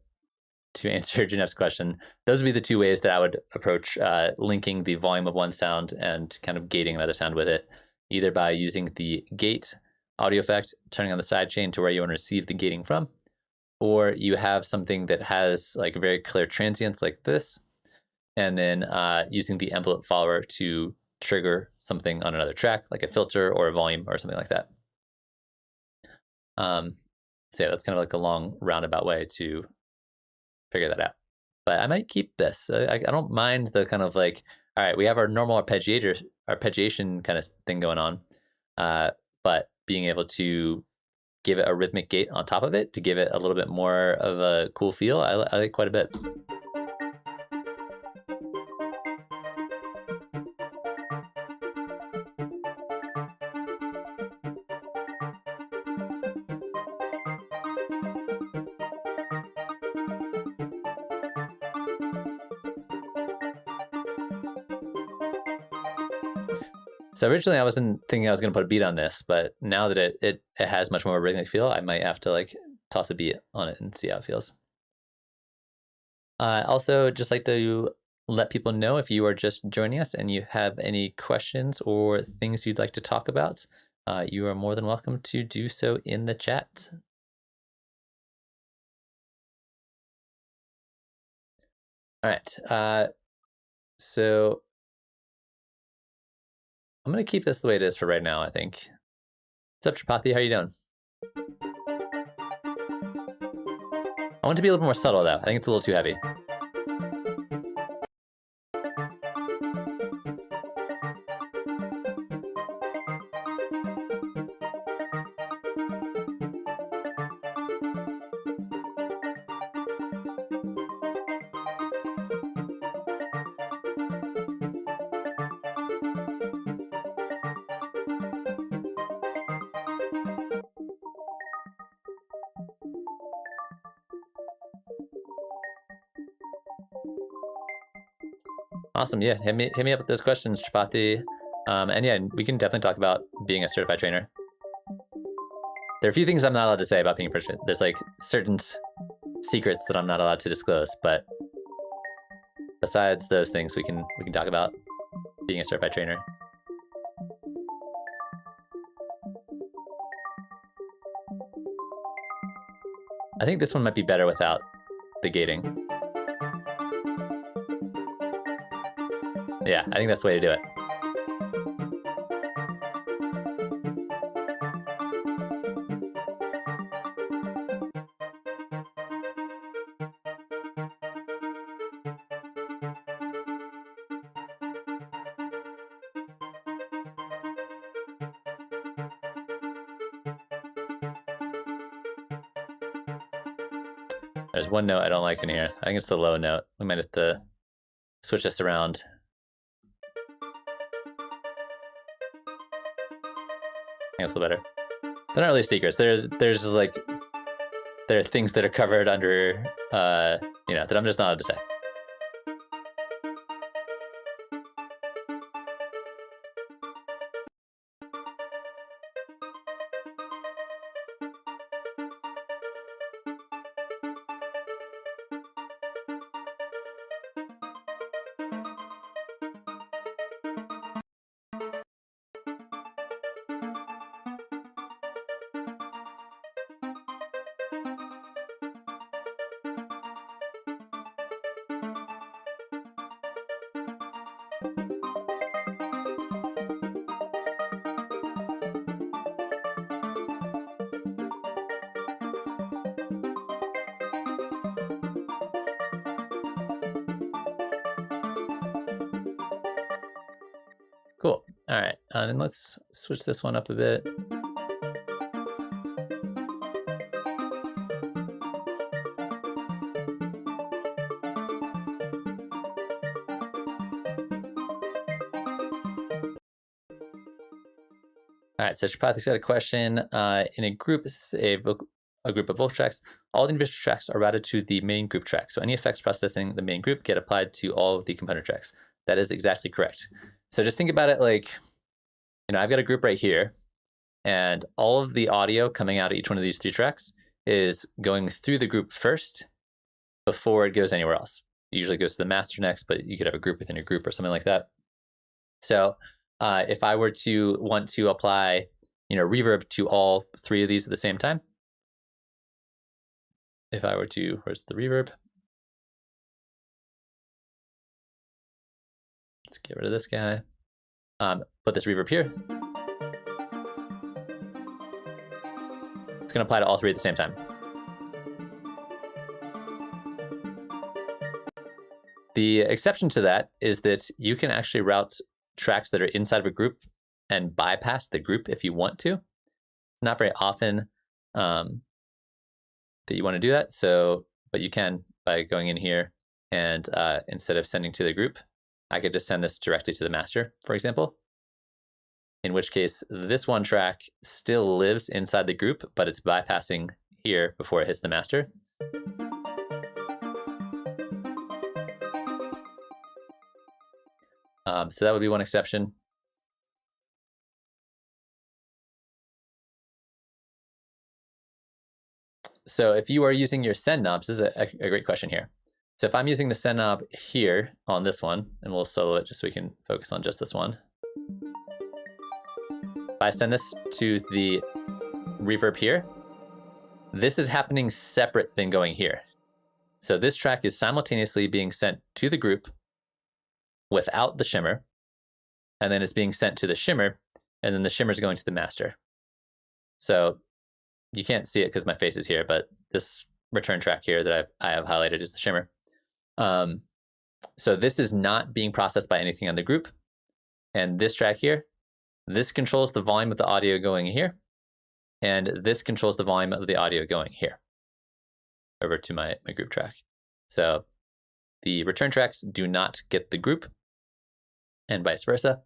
answer Janeff's question, those would be the two ways that I would approach linking the volume of one sound and kind of gating another sound with it, either by using the gate audio effect, turning on the sidechain to where you want to receive the gating from, or you have something that has like very clear transients like this, and then using the envelope follower to trigger something on another track, like a filter or a volume or something like that. So yeah, that's kind of like a long roundabout way to figure that out. But I might keep this. I don't mind the kind of like, all right, we have our normal arpeggiation kind of thing going on, but being able to give it a rhythmic gate on top of it to give it a little bit more of a cool feel, I like quite a bit. So originally I wasn't thinking I was going to put a beat on this, but now that it has much more rhythmic feel, I might have to like toss a beat on it and see how it feels. Also, just like to let people know if you are just joining us and you have any questions or things you'd like to talk about, you are more than welcome to do so in the chat. All right, so I'm going to keep this the way it is for right now, I think. What's up, Tripathi? How are you doing? I want it to be a little more subtle, though. I think it's a little too heavy. Awesome. Yeah, hit me up with those questions, Tripathi. And yeah, we can definitely talk about being a certified trainer. There are a few things I'm not allowed to say about being proficient. There's like certain secrets that I'm not allowed to disclose, but besides those things, we can talk about being a certified trainer. I think this one might be better without the gating. Yeah, I think that's the way to do it. There's one note I don't like in here. I think it's the low note. We might have to switch this around. I think it's a little better. They're not really secrets. There's just like, there are things that are covered under, you know, that I'm just not allowed to say. Cool. All right, then let's switch this one up a bit. All right, so Chapathi's got a question. In a group, say a group of vocal tracks, all the individual tracks are routed to the main group track. So any effects processing the main group get applied to all of the component tracks. That is exactly correct. So just think about it like, you know, I've got a group right here, and all of the audio coming out of each one of these 3 tracks is going through the group first before it goes anywhere else. It usually goes to the master next, but you could have a group within your group or something like that. So if I were to want to apply, you know, reverb to all 3 of these at the same time, if I were to, where's the reverb? Let's get rid of this guy. Put this reverb here. It's going to apply to all 3 at the same time. The exception to that is that you can actually route tracks that are inside of a group and bypass the group if you want to. Not very often that you want to do that. So, but you can by going in here and instead of sending to the group, I could just send this directly to the master, for example. In which case, this one track still lives inside the group, but it's bypassing here before it hits the master. So that would be one exception. So if you are using your send knobs, this is a great question here. So if I'm using the send knob here on this one, and we'll solo it just so we can focus on just this one. If I send this to the reverb here, this is happening separate than going here. So this track is simultaneously being sent to the group without the shimmer, and then it's being sent to the shimmer, and then the shimmer is going to the master. So you can't see it because my face is here, but this return track here that I have highlighted is the shimmer. So this is not being processed by anything on the group. And this track here, this controls the volume of the audio going here. And this controls the volume of the audio going here over to my group track. So the return tracks do not get the group and vice versa.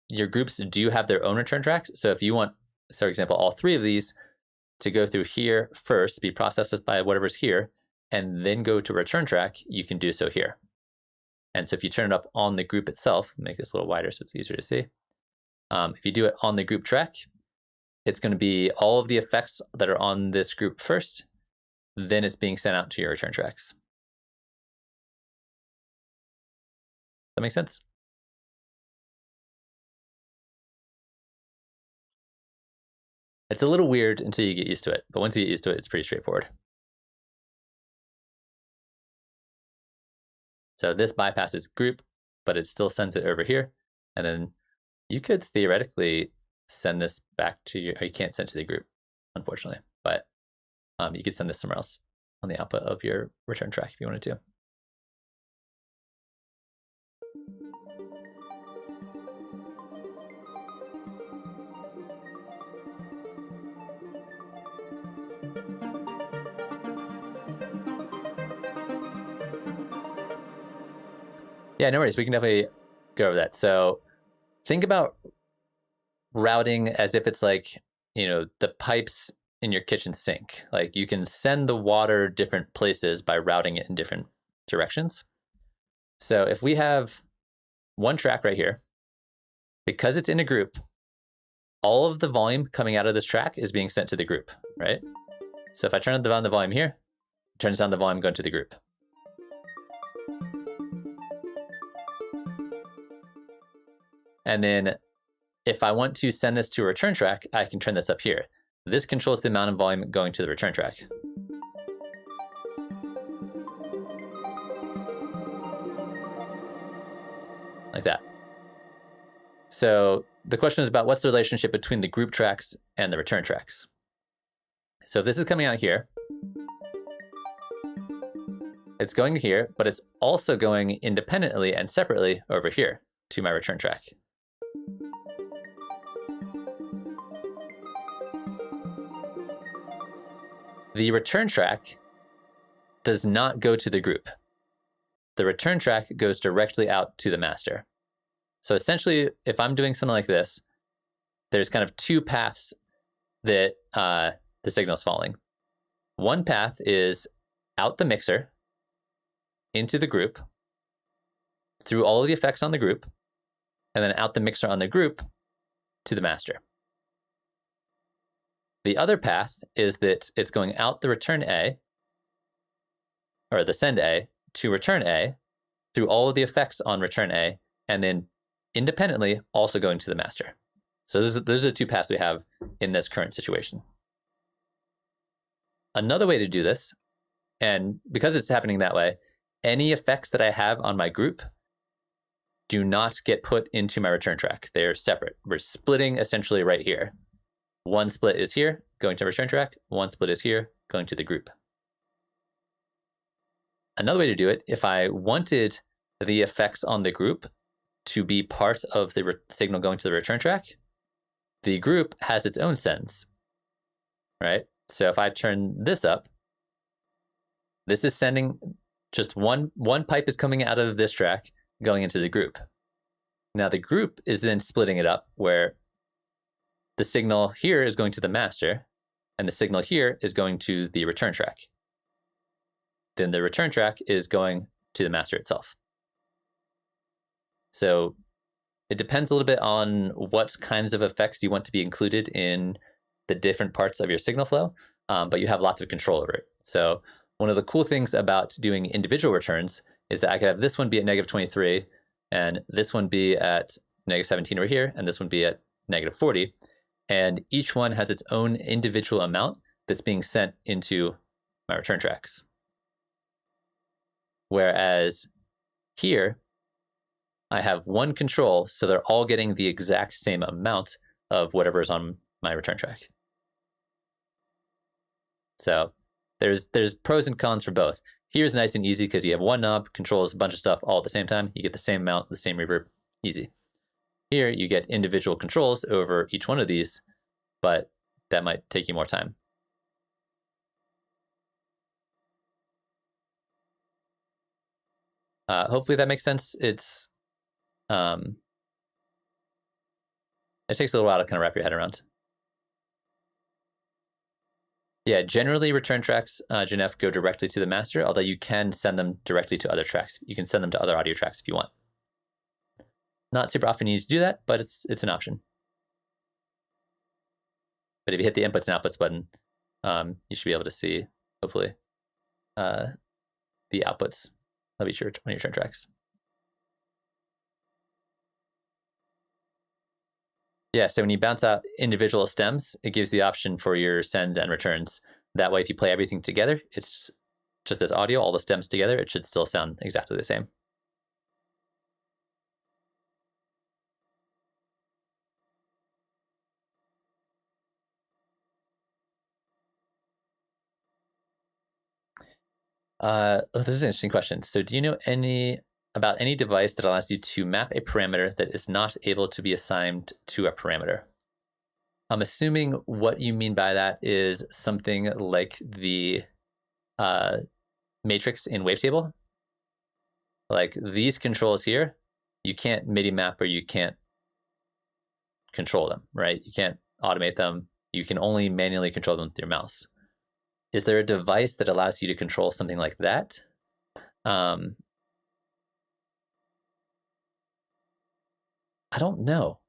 Your groups do have their own return tracks. So if you want, so for example, all 3 of these to go through here first, be processed by whatever's here, and then go to return track, you can do so here. And so if you turn it up on the group itself, make this a little wider so it's easier to see. If you do it on the group track, it's going to be all of the effects that are on this group first, then it's being sent out to your return tracks. That makes sense? It's a little weird until you get used to it, but once you get used to it, it's pretty straightforward. So this bypasses group, but it still sends it over here. And then you could theoretically send this back to your, you can't send it to the group, unfortunately, but you could send this somewhere else on the output of your return track if you wanted to. Yeah, no worries. We can definitely go over that. So think about routing as if it's like, the pipes in your kitchen sink. Like you can send the water different places by routing it in different directions. So if we have one track right here, because it's in a group, all of the volume coming out of this track is being sent to the group, right? So if I turn down the volume here, it turns down the volume going to the group. And then if I want to send this to a return track, I can turn this up here. This controls the amount of volume going to the return track. Like that. So the question is about what's the relationship between the group tracks and the return tracks. So if this is coming out here, it's going here, but it's also going independently and separately over here to my return track. The return track does not go to the group. The return track goes directly out to the master. So essentially, if I'm doing something like this, there's kind of two paths that the signal is following. One path is out the mixer into the group, through all of the effects on the group, and then out the mixer on the group to the master. The other path is that it's going out the return A, or the send A, to return A, through all of the effects on return A, and then independently also going to the master. So those are the two paths we have in this current situation. Another way to do this, and because it's happening that way, any effects that I have on my group do not get put into my return track. They're separate. We're splitting essentially right here. One split is here, going to return track. One split is here, going to the group. Another way to do it, if I wanted the effects on the group to be part of the signal going to the return track, the group has its own sends, right? So if I turn this up, this is sending just one pipe is coming out of this track going into the group. Now the group is then splitting it up where the signal here is going to the master and the signal here is going to the return track. Then the return track is going to the master itself. So it depends a little bit on what kinds of effects you want to be included in the different parts of your signal flow, but you have lots of control over it. So one of the cool things about doing individual returns is that I could have this one be at -23, and this one be at -17 over here, and this one be at -40. And each one has its own individual amount that's being sent into my return tracks. Whereas here, I have one control, so they're all getting the exact same amount of whatever is on my return track. So there's pros and cons for both. Here's nice and easy because you have one knob, controls a bunch of stuff all at the same time. You get the same amount, the same reverb, easy. Here you get individual controls over each one of these, but that might take you more time. Hopefully that makes sense. It takes a little while to kind of wrap your head around. Yeah, generally return tracks, Janef, go directly to the master, although you can send them directly to other tracks. You can send them to other audio tracks if you want. Not super often you need to do that, but it's an option. But if you hit the inputs and outputs button, you should be able to see, hopefully, the outputs of each one of your return tracks. Yeah, so when you bounce out individual stems, it gives the option for your sends and returns. That way, if you play everything together, it's just as audio, all the stems together, it should still sound exactly the same. This is an interesting question. So do you know about any device that allows you to map a parameter that is not able to be assigned to a parameter? I'm assuming what you mean by that is something like the matrix in Wavetable. Like these controls here, you can't MIDI map or you can't control them, right? You can't automate them. You can only manually control them with your mouse. Is there a device that allows you to control something like that? I don't know.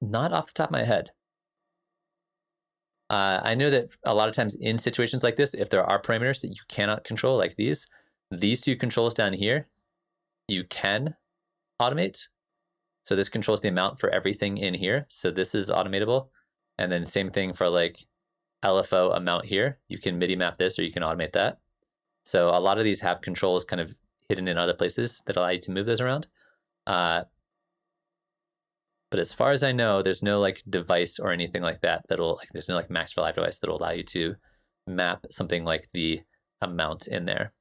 Not off the top of my head. I know that a lot of times in situations like this, if there are parameters that you cannot control, like these two controls down here, you can automate. So this controls the amount for everything in here. So this is automatable. And then same thing for like LFO amount here. You can MIDI map this or you can automate that. So a lot of these have controls kind of hidden in other places that allow you to move those around. But as far as I know, there's no like device or anything like that that'll like, there's no like max for live device that'll allow you to map something like the amount in there.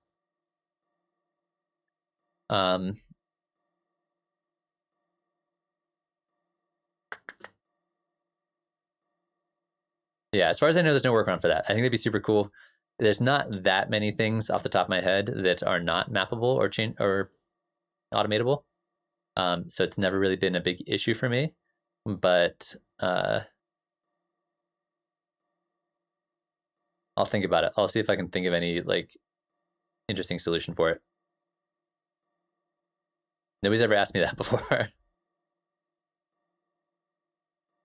Yeah, as far as I know, there's no workaround for that. I think that'd be super cool. There's not that many things off the top of my head that are not mappable or change or automatable. So it's never really been a big issue for me. But I'll think about it. I'll see if I can think of any like interesting solution for it. Nobody's ever asked me that before.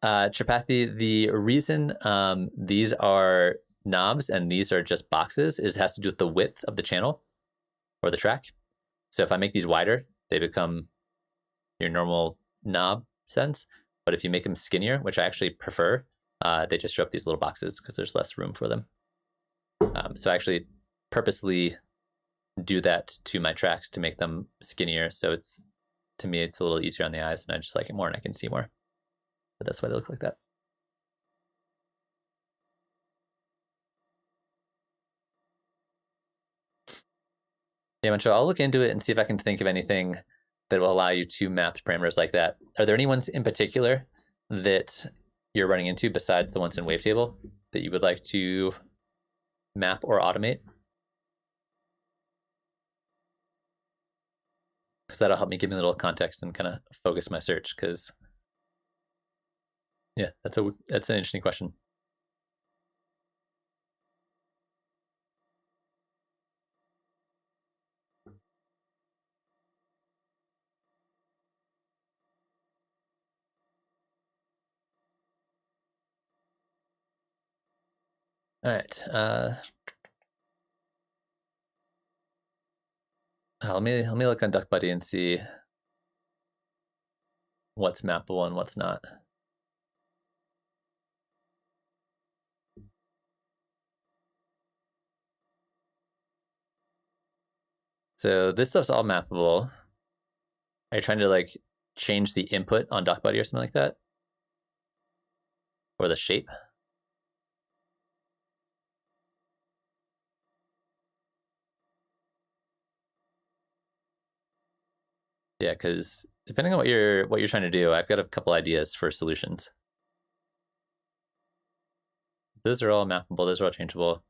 Tripathi, the reason these are knobs and these are just boxes is it has to do with the width of the channel or the track. So if I make these wider, they become your normal knob sense. But if you make them skinnier, which I actually prefer, they just show up these little boxes because there's less room for them. So I actually purposely do that to my tracks to make them skinnier. So it's, to me, it's a little easier on the eyes and I just like it more and I can see more. But that's why they look like that. Yeah, Mancho, I'll look into it and see if I can think of anything that will allow you to map parameters like that. Are there any ones in particular that you're running into besides the ones in Wavetable that you would like to map or automate? Because that'll help me give me a little context and kind of focus my search. Because yeah, that's an interesting question. All right. Let me look on DuckBuddy and see what's mappable and what's not. So this stuff's all mappable. Are you trying to like change the input on DuckBuddy or something like that? Or the shape? Yeah, because depending on what you're trying to do, I've got a couple ideas for solutions. Those are all mappable. Those are all changeable.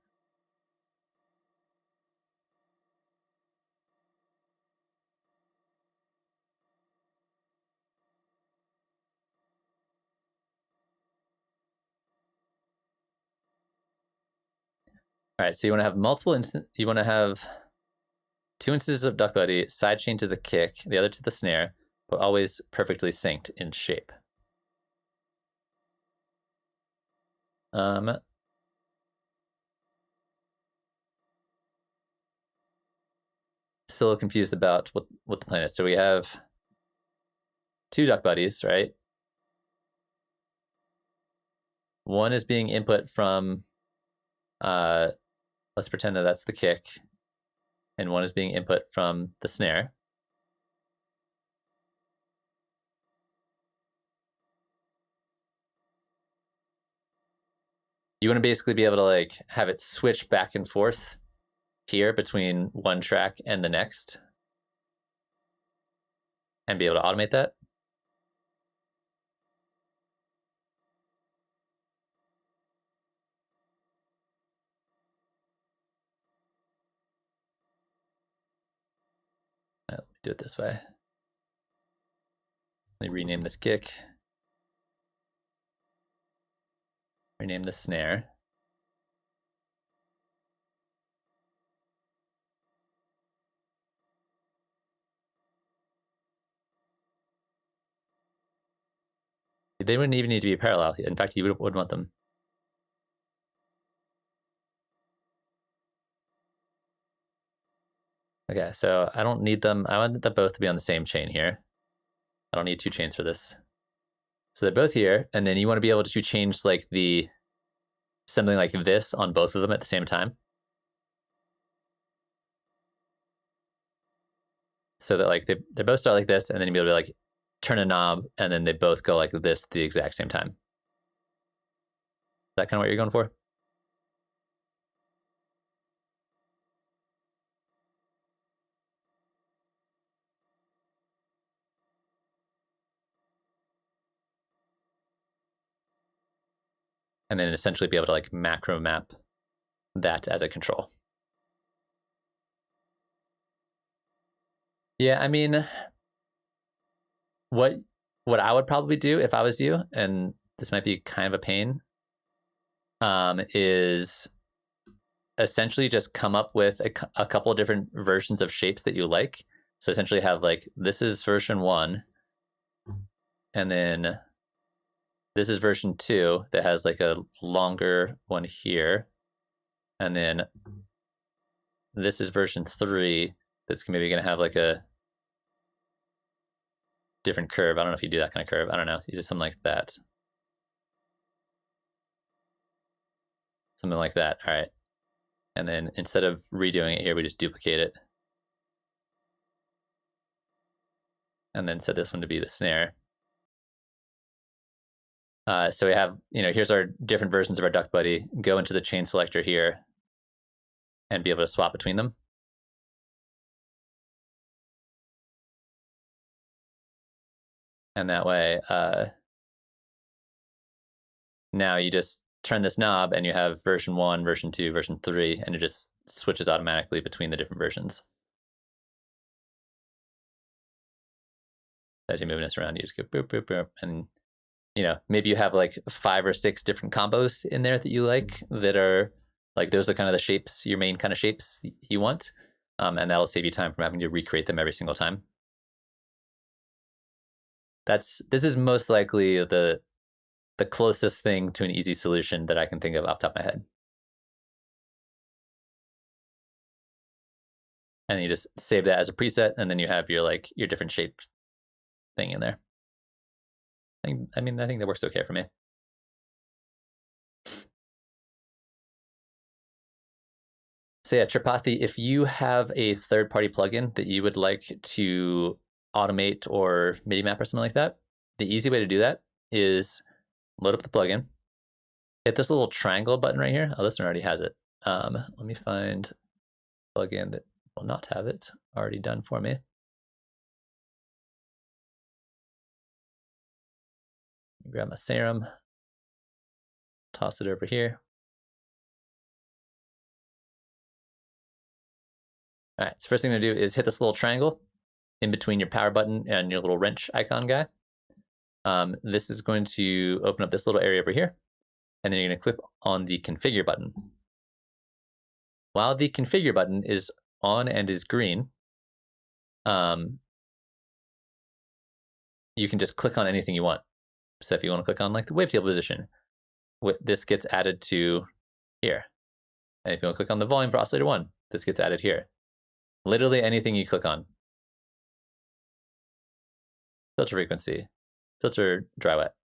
All right, so you want to have multiple you want to have two instances of DuckBuddy, sidechain to the kick, the other to the snare, but always perfectly synced in shape. Still confused about what the plan is. So we have two DuckBuddies, right? One is being input from, let's pretend that that's the kick, and one is being input from the snare. You want to basically be able to like have it switch back and forth here between one track and the next and be able to automate that. Let Do it this way. Let me rename this kick. Rename the snare. They wouldn't even need to be parallel. In fact, you would want them. Okay, so I don't need them. I want them both to be on the same chain here. I don't need two chains for this. So they're both here, and then you want to be able to change like something like this on both of them at the same time. So that like they both start like this, and then you'll be able to like turn a knob, and then they both go like this at the exact same time. Is that kind of what you're going for? And then essentially be able to like macro map that as a control. Yeah, I mean, what I would probably do if I was you, and this might be kind of a pain, is essentially just come up with a couple of different versions of shapes that you like. So essentially have like, this is version 1, and then this is version 2 that has like a longer one here, and then this is version 3 that's maybe going to have like a different curve. I don't know if you do that kind of curve. I don't know. You do something like that. Something like that. All right. And then instead of redoing it here, we just duplicate it. And then set this one to be the snare. So we have, here's our different versions of our Duck Buddy. Go into the chain selector here and be able to swap between them. And that way, now you just turn this knob and you have version 1, version 2, version 3, and it just switches automatically between the different versions. As you're moving this around, you just go boop, boop, boop, and maybe you have like 5 or 6 different combos in there that you like that are like, those are kind of the shapes, your main kind of shapes you want. And that'll save you time from having to recreate them every single time. This is most likely the closest thing to an easy solution that I can think of off the top of my head. And you just save that as a preset, and then you have your different shape thing in there. I think that works okay for me. So yeah, Tripathi, if you have a third-party plugin that you would like to automate or MIDI map or something like that, the easy way to do that is load up the plugin, hit this little triangle button right here. Oh, this one already has it. Let me find a plugin that will not have it already done for me. Grab my serum, toss it over here. All right, so first thing I'm gonna do is hit this little triangle in between your power button and your little wrench icon guy. This is going to open up this little area over here, and then you're gonna click on the configure button. While the configure button is on and is green, you can just click on anything you want. So if you want to click on like the wavetable position, this gets added to here. And if you want to click on the volume for oscillator 1, this gets added here. Literally anything you click on. Filter frequency, filter dry wet.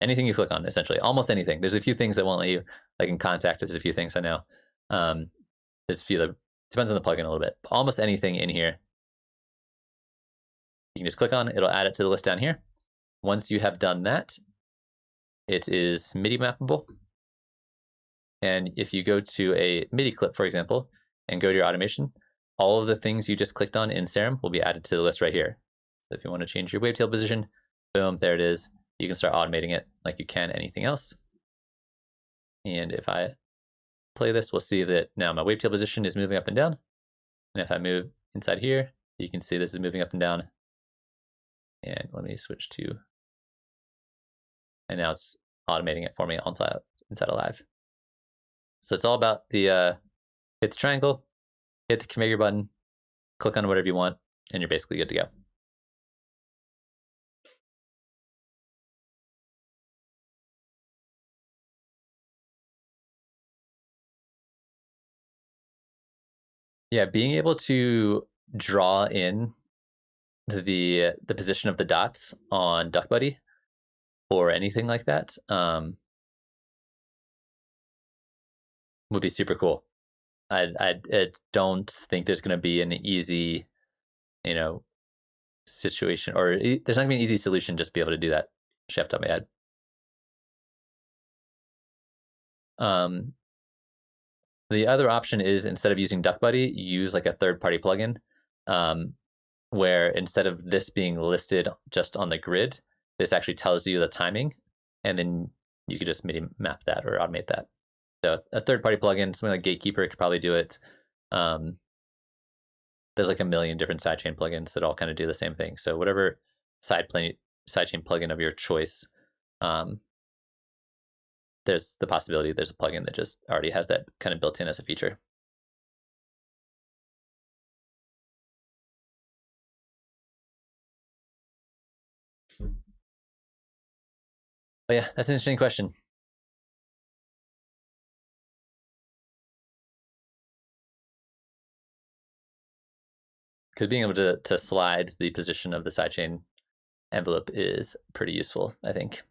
Anything you click on, essentially, almost anything. There's a few things that won't let you, like in Contact, there's a few things I know. There's a few that depends on the plugin a little bit. But almost anything in here, you can just click on, it'll add it to the list down here. Once you have done that, it is MIDI mappable. And if you go to a MIDI clip, for example, and go to your automation, all of the things you just clicked on in Serum will be added to the list right here. So if you want to change your wavetail position, boom, there it is. You can start automating it like you can anything else. And if I play this, we'll see that now my wavetail position is moving up and down. And if I move inside here, You can see this is moving up and down. And let me switch to, and now it's automating it for me inside of Live. So it's all about the hit the triangle, hit the configure button, click on whatever you want, and you're basically good to go. Yeah, being able to draw in the position of the dots on DuckBuddy or anything like that would be super cool. I don't think there's going to be an easy, situation, or there's not going to be an easy solution just to be able to do that. Chef top my head. The other option is, instead of using DuckBuddy, use like a third-party plugin, where instead of this being listed just on the grid, this actually tells you the timing, and then you could just maybe map that or automate that. So a third-party plugin, something like Gatekeeper, could probably do it. There's like a million different sidechain plugins that all kind of do the same thing. So whatever sidechain plugin of your choice, there's the possibility there's a plugin that just already has that kind of built in as a feature. But yeah, that's an interesting question. Because being able to slide the position of the sidechain envelope is pretty useful, I think.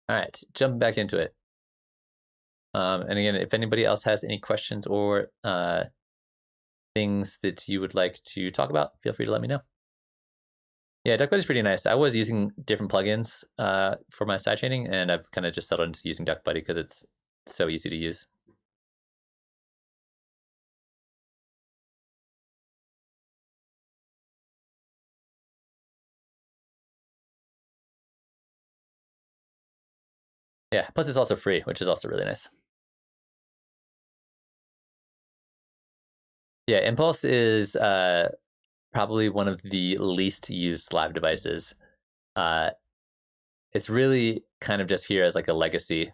All right, jumping back into it. And again, if anybody else has any questions or things that you would like to talk about, feel free to let me know. Yeah, DuckBuddy is pretty nice. I was using different plugins for my sidechaining, and I've kind of just settled into using DuckBuddy because it's so easy to use. Yeah, plus it's also free, which is also really nice. Yeah, Impulse is probably one of the least used live devices. It's really kind of just here as like a legacy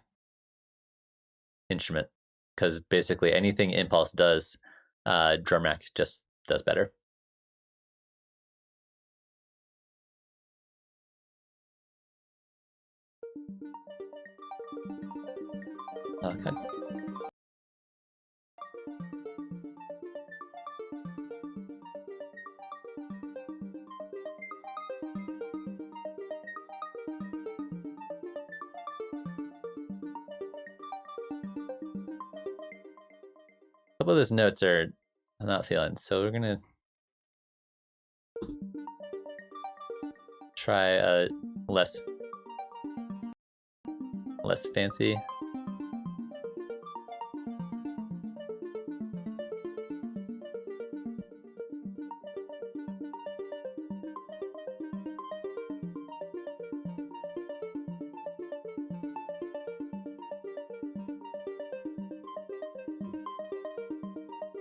instrument, because basically anything Impulse does, drum rack just does better. Okay. A couple of those notes I'm not feeling, so we're gonna try a less fancy.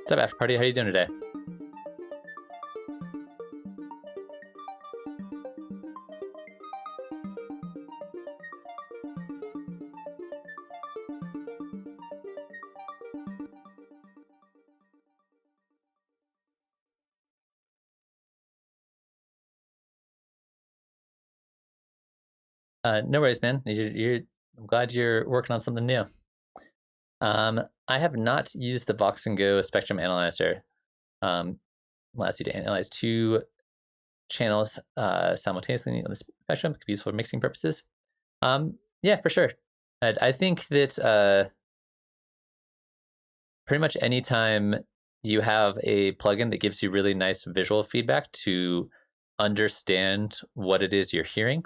What's up, after party? How are you doing today? No worries, man. I'm glad you're working on something new. I have not used the Vox and Go spectrum analyzer. Allows you to analyze two channels simultaneously on the spectrum. It could be useful for mixing purposes. Yeah, for sure. I think that pretty much anytime you have a plugin that gives you really nice visual feedback to understand what it is you're hearing,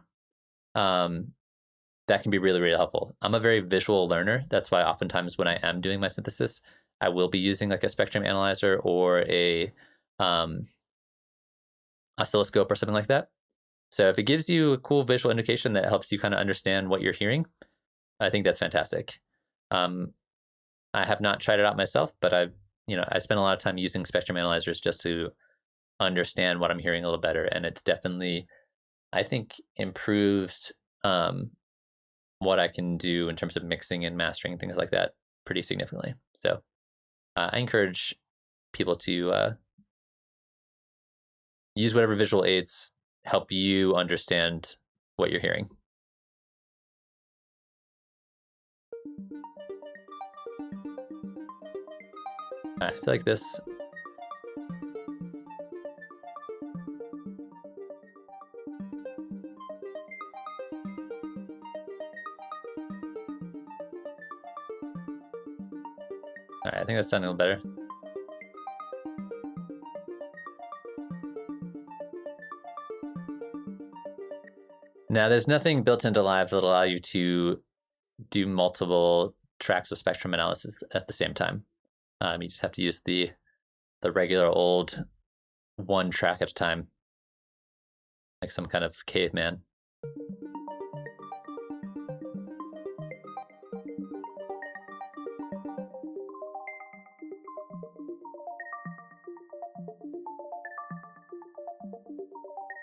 that can be really, really helpful. I'm a very visual learner. That's why oftentimes when I am doing my synthesis, I will be using like a spectrum analyzer or a oscilloscope or something like that. So if it gives you a cool visual indication that helps you kind of understand what you're hearing, I think that's fantastic. I have not tried it out myself, but I've I spend a lot of time using spectrum analyzers just to understand what I'm hearing a little better, and it's definitely, I think, improved what I can do in terms of mixing and mastering and things like that pretty significantly. So I encourage people to use whatever visual aids help you understand what you're hearing. I feel like this. All right, I think that's sounding a little better. Now, there's nothing built into Live that'll allow you to do multiple tracks of spectrum analysis at the same time. You just have to use the regular old one track at a time, like some kind of caveman.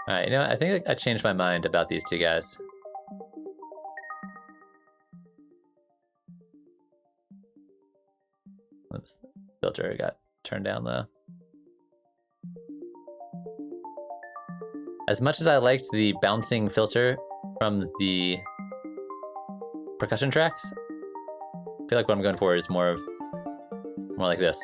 All right, I think I changed my mind about these two guys. Oops, filter got turned down though. As much as I liked the bouncing filter from the percussion tracks, I feel like what I'm going for is more like this.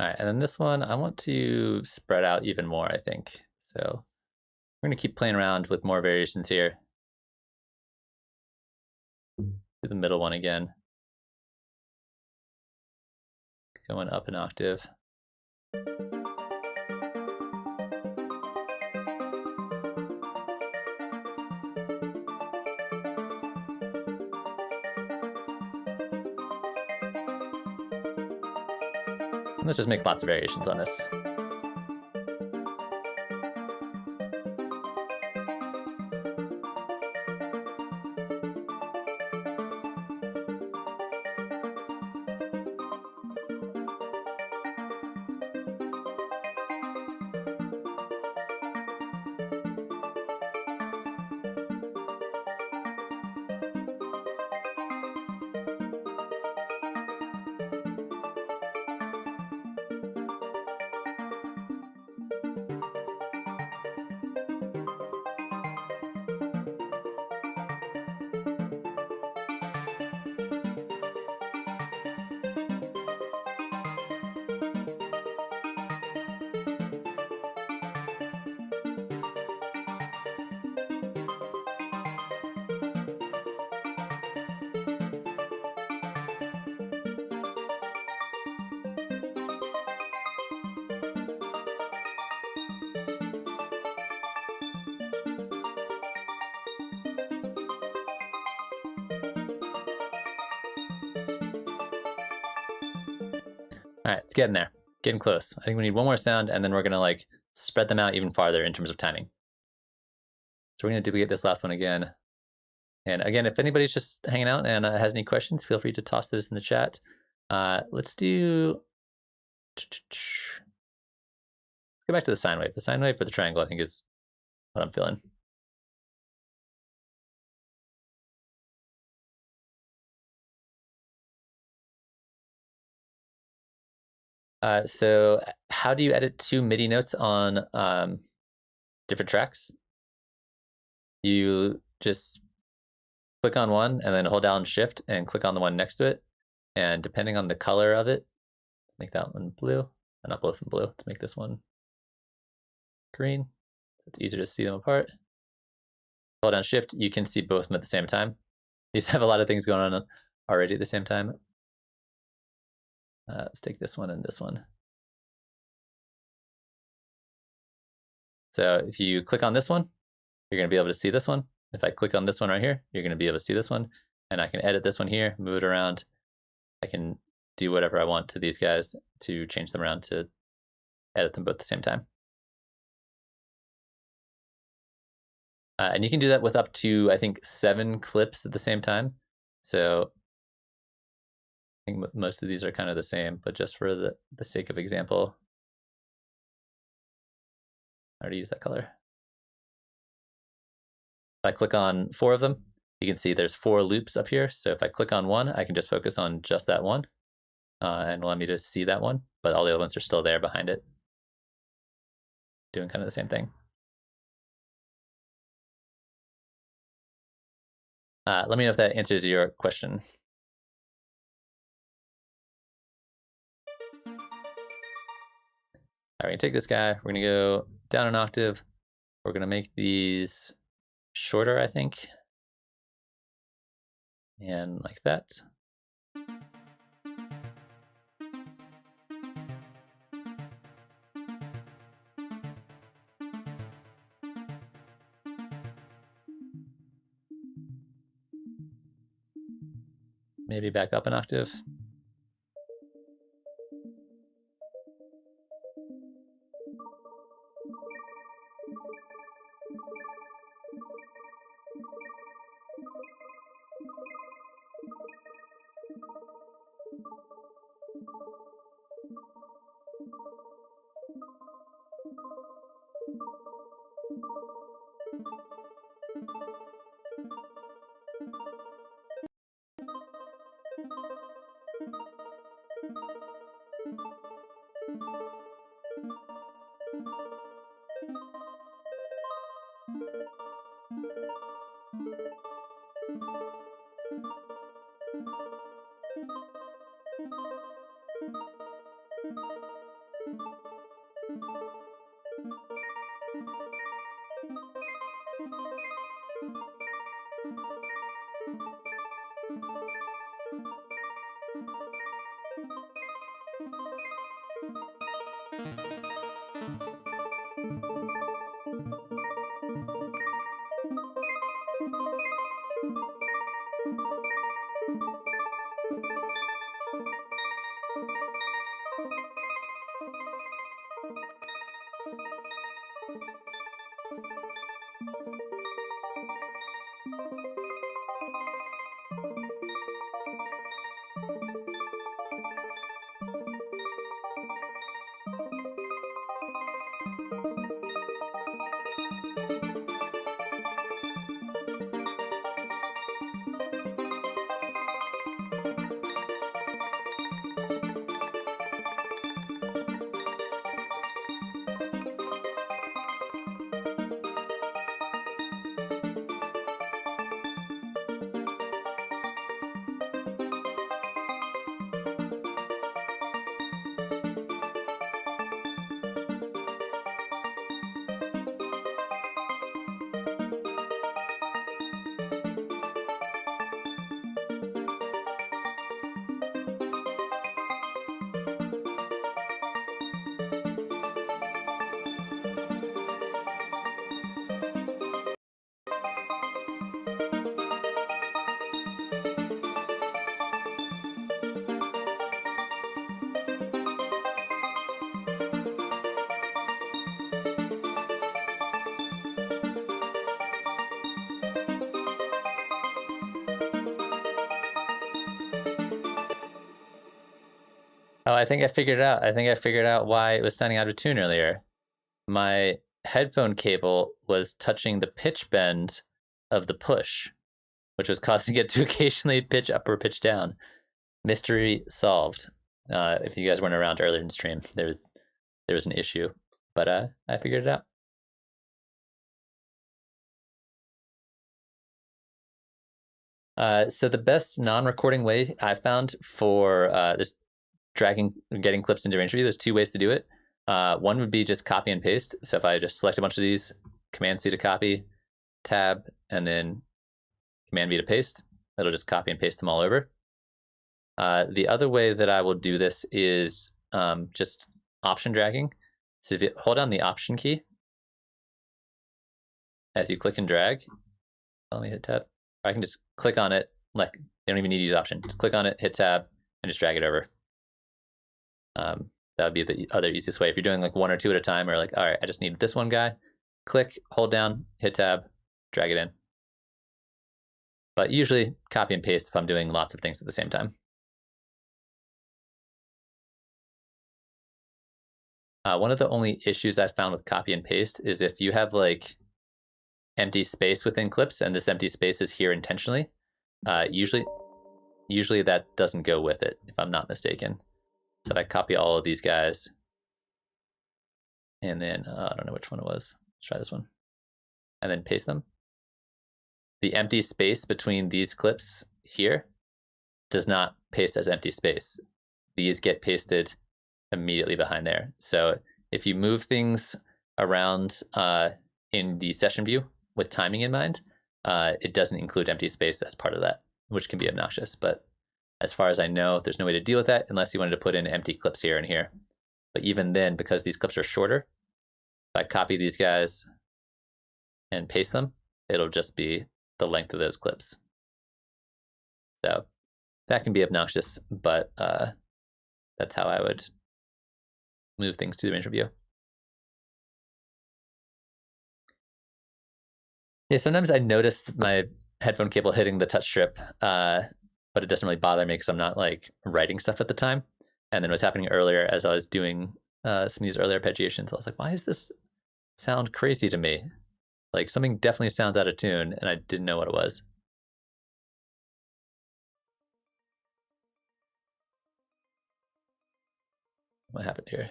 All right, and then this one, I want to spread out even more, I think. So we're going to keep playing around with more variations here. Do the middle one again. Going up an octave. Let's just make lots of variations on this. All right, it's getting there, getting close. I think we need one more sound, and then we're gonna like spread them out even farther in terms of timing. So we're gonna duplicate this last one again. And again, if anybody's just hanging out and has any questions, feel free to toss those in the chat. Let's do. Let's go back to the sine wave. The sine wave for the triangle, I think, is what I'm feeling. So how do you edit two MIDI notes on different tracks? You just click on one and then hold down Shift and click on the one next to it. And depending on the color of it, let's make that one blue, and not both in blue. Let's make this one green. So it's easier to see them apart. Hold down Shift, you can see both of them at the same time. These have a lot of things going on already at the same time. Let's take this one and this one. So if you click on this one, you're going to be able to see this one. If I click on this one right here, you're going to be able to see this one. And I can edit this one here, move it around. I can do whatever I want to these guys to change them around to edit them both at the same time. And you can do that with up to, I think, 7 clips at the same time. So I think most of these are kind of the same, but just for the sake of example, I already used that color. If I click on 4 of them, you can see there's 4 loops up here. So if I click on one, I can just focus on just that one and allow me to see that one, but all the other ones are still there behind it, doing kind of the same thing. Let me know if that answers your question. All right, we're gonna take this guy, we're gonna go down an octave. We're gonna make these shorter, I think. And like that. Maybe back up an octave. Oh, I think I figured it out. I think I figured out why it was sounding out of tune earlier. My headphone cable was touching the pitch bend of the push, which was causing it to occasionally pitch up or pitch down. Mystery solved. If you guys weren't around earlier in the stream, there was an issue, but I figured it out. So the best non-recording way I found for this dragging, getting clips into range review, there's 2 ways to do it. One would be just copy and paste. So if I just select a bunch of these, Command C to copy, Tab, and then Command V to paste, it'll just copy and paste them all over. The other way that I will do this is just option dragging. So if you hold down the option key, as you click and drag. Let me hit tab. Or I can just click on it, like you don't even need to use option. Just click on it, hit tab, and just drag it over. That would be the other easiest way. If you're doing like one or two at a time, or like, all right, I just need this one guy, click, hold down, hit tab, drag it in. But usually copy and paste if I'm doing lots of things at the same time. One of the only issues I've found with copy and paste is if you have like empty space within clips and this empty space is here intentionally, usually that doesn't go with it, if I'm not mistaken. So if I copy all of these guys, and then I don't know which one it was. Let's try this one. And then paste them. The empty space between these clips here does not paste as empty space. These get pasted immediately behind there. So if you move things around in the session view with timing in mind, it doesn't include empty space as part of that, which can be obnoxious. But as far as I know, there's no way to deal with that unless you wanted to put in empty clips here and here. But even then, because these clips are shorter, if I copy these guys and paste them, it'll just be the length of those clips. So that can be obnoxious, but that's how I would move things to the arrangement view. Yeah, sometimes I notice my headphone cable hitting the touch strip, but it doesn't really bother me because I'm not like writing stuff at the time. And then what's happening earlier as I was doing some of these earlier arpeggiations, I was like, why does this sound crazy to me? Like something definitely sounds out of tune, and I didn't know what it was. What happened here?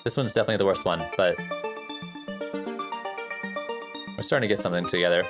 This one's definitely the worst one, but we're starting to get something together.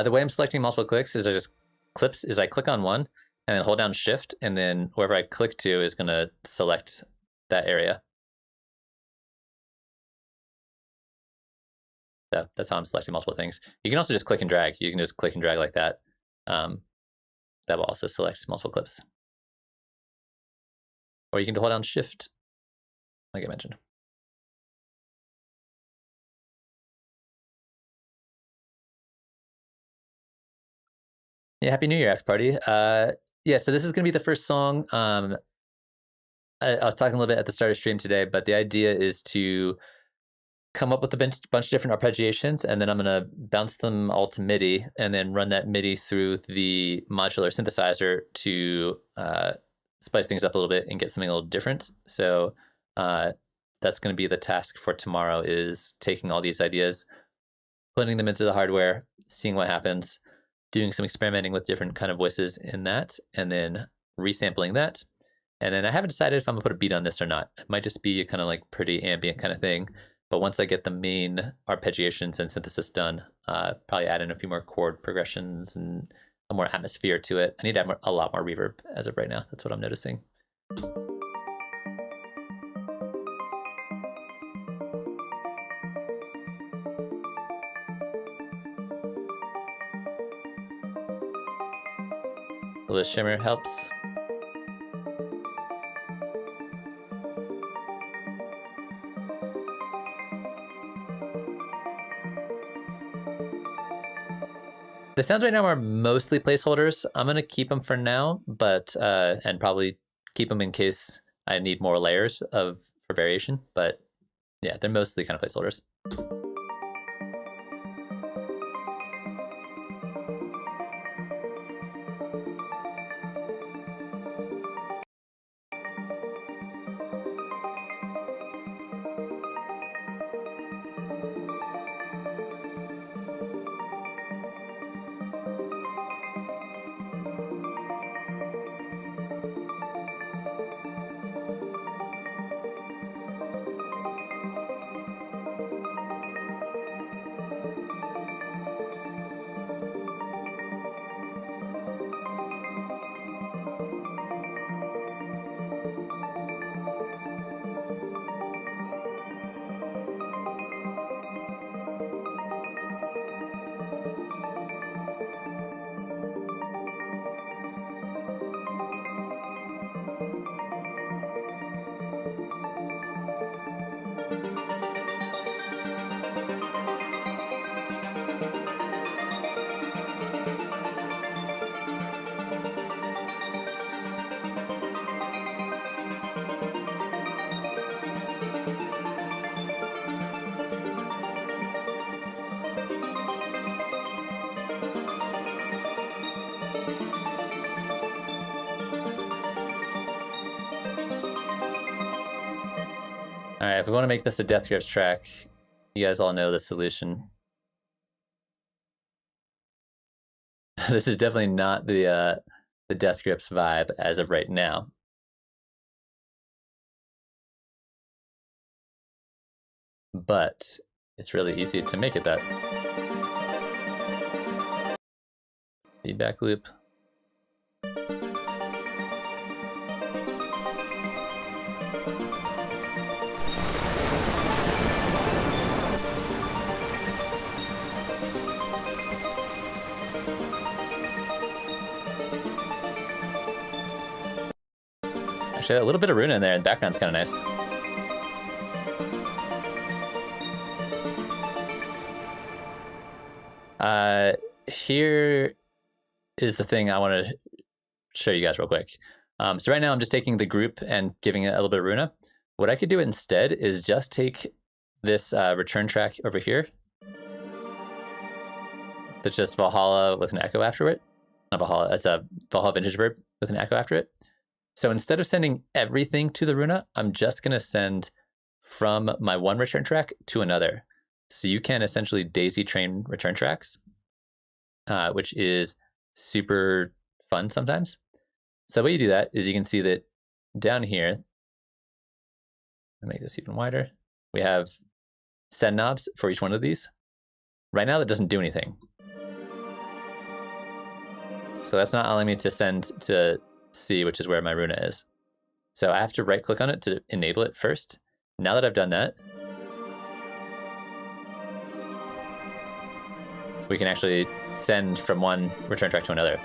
The way I'm selecting multiple clicks is I click on one and then hold down shift, and then wherever I click to is gonna select that area. So that's how I'm selecting multiple things. You can also just click and drag. You can just click and drag like that. That will also select multiple clips. Or you can hold down shift, like I mentioned. Yeah, Happy New Year, after party. Yeah, so this is gonna be the first song. I was talking a little bit at the start of stream today, but the idea is to come up with a bunch of different arpeggiations, and then I'm gonna bounce them all to MIDI, and then run that MIDI through the modular synthesizer to spice things up a little bit and get something a little different. So that's gonna be the task for tomorrow, is taking all these ideas, putting them into the hardware, seeing what happens, doing some experimenting with different kind of voices in that, and then resampling that. And then I haven't decided if I'm gonna put a beat on this or not. It might just be a kind of like pretty ambient kind of thing. But once I get the main arpeggiations and synthesis done, probably add in a few more chord progressions and a more atmosphere to it. I need to add a lot more reverb as of right now. That's what I'm noticing. A little shimmer helps. The sounds right now are mostly placeholders. I'm gonna keep them for now, but and probably keep them in case I need more layers for variation. But yeah, they're mostly kind of placeholders. All right, if we want to make this a death grips track, you guys all know the solution. This is definitely not the death grips vibe as of right now. But it's really easy to make it that. Feedback loop. Actually, a little bit of Runa in there, and the background's kind of nice. Here is the thing I want to show you guys real quick. So right now I'm just taking the group and giving it a little bit of Runa. What I could do instead is just take this return track over here. That's just Valhalla with an echo after it. Not Valhalla, that's a Valhalla vintage verb with an echo after it. So instead of sending everything to the Runa, I'm just going to send from my one return track to another. So you can essentially daisy train return tracks, which is super fun sometimes. So the way you do that is you can see that down here, I'll make this even wider, we have send knobs for each one of these. Right now that doesn't do anything. So that's not allowing me to send to C, which is where my Runa is. So I have to right click on it to enable it first. Now that I've done that, we can actually send from one return track to another.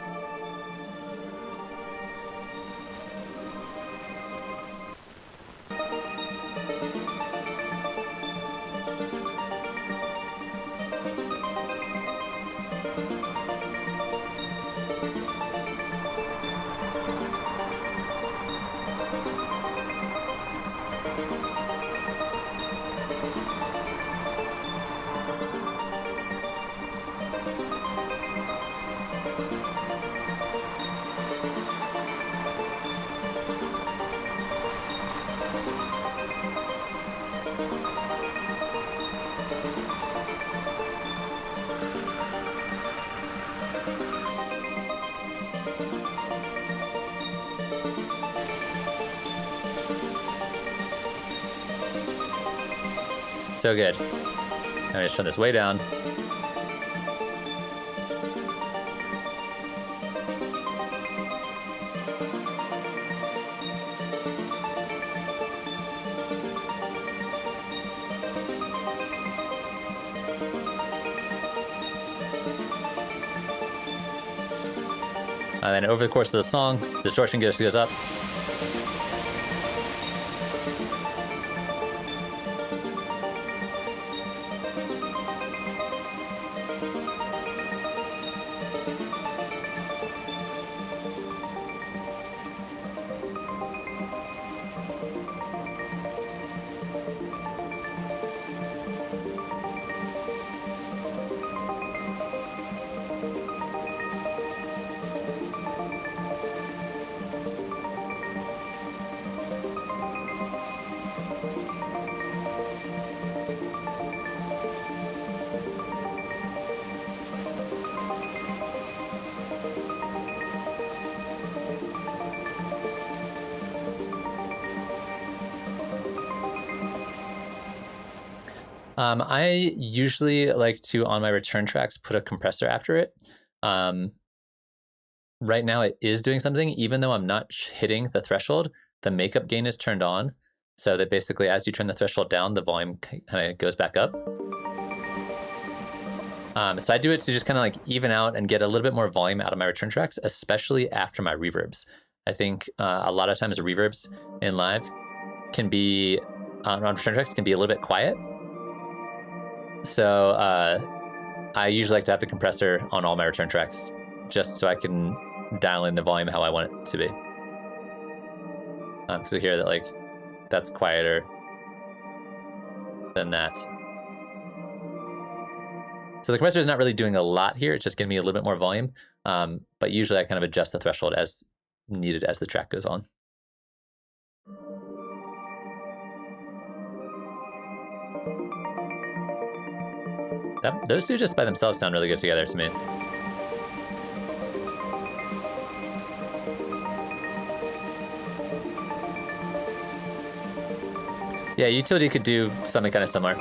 So good. I'm gonna turn this way down. And then over the course of the song, the distortion just goes up. I usually like to, on my return tracks, put a compressor after it. Right now it is doing something, even though I'm not hitting the threshold, the makeup gain is turned on. So that basically as you turn the threshold down, the volume kind of goes back up. So I do it to just kind of like even out and get a little bit more volume out of my return tracks, especially after my reverbs. I think a lot of times reverbs in live can be, on return tracks, can be a little bit quiet. So I usually like to have the compressor on all my return tracks, just so I can dial in the volume how I want it to be. So here that like that's quieter than that. So the compressor is not really doing a lot here. It's just giving me a little bit more volume. But usually I kind of adjust the threshold as needed as the track goes on. Those two just by themselves sound really good together to me. Yeah, utility could do something kind of similar.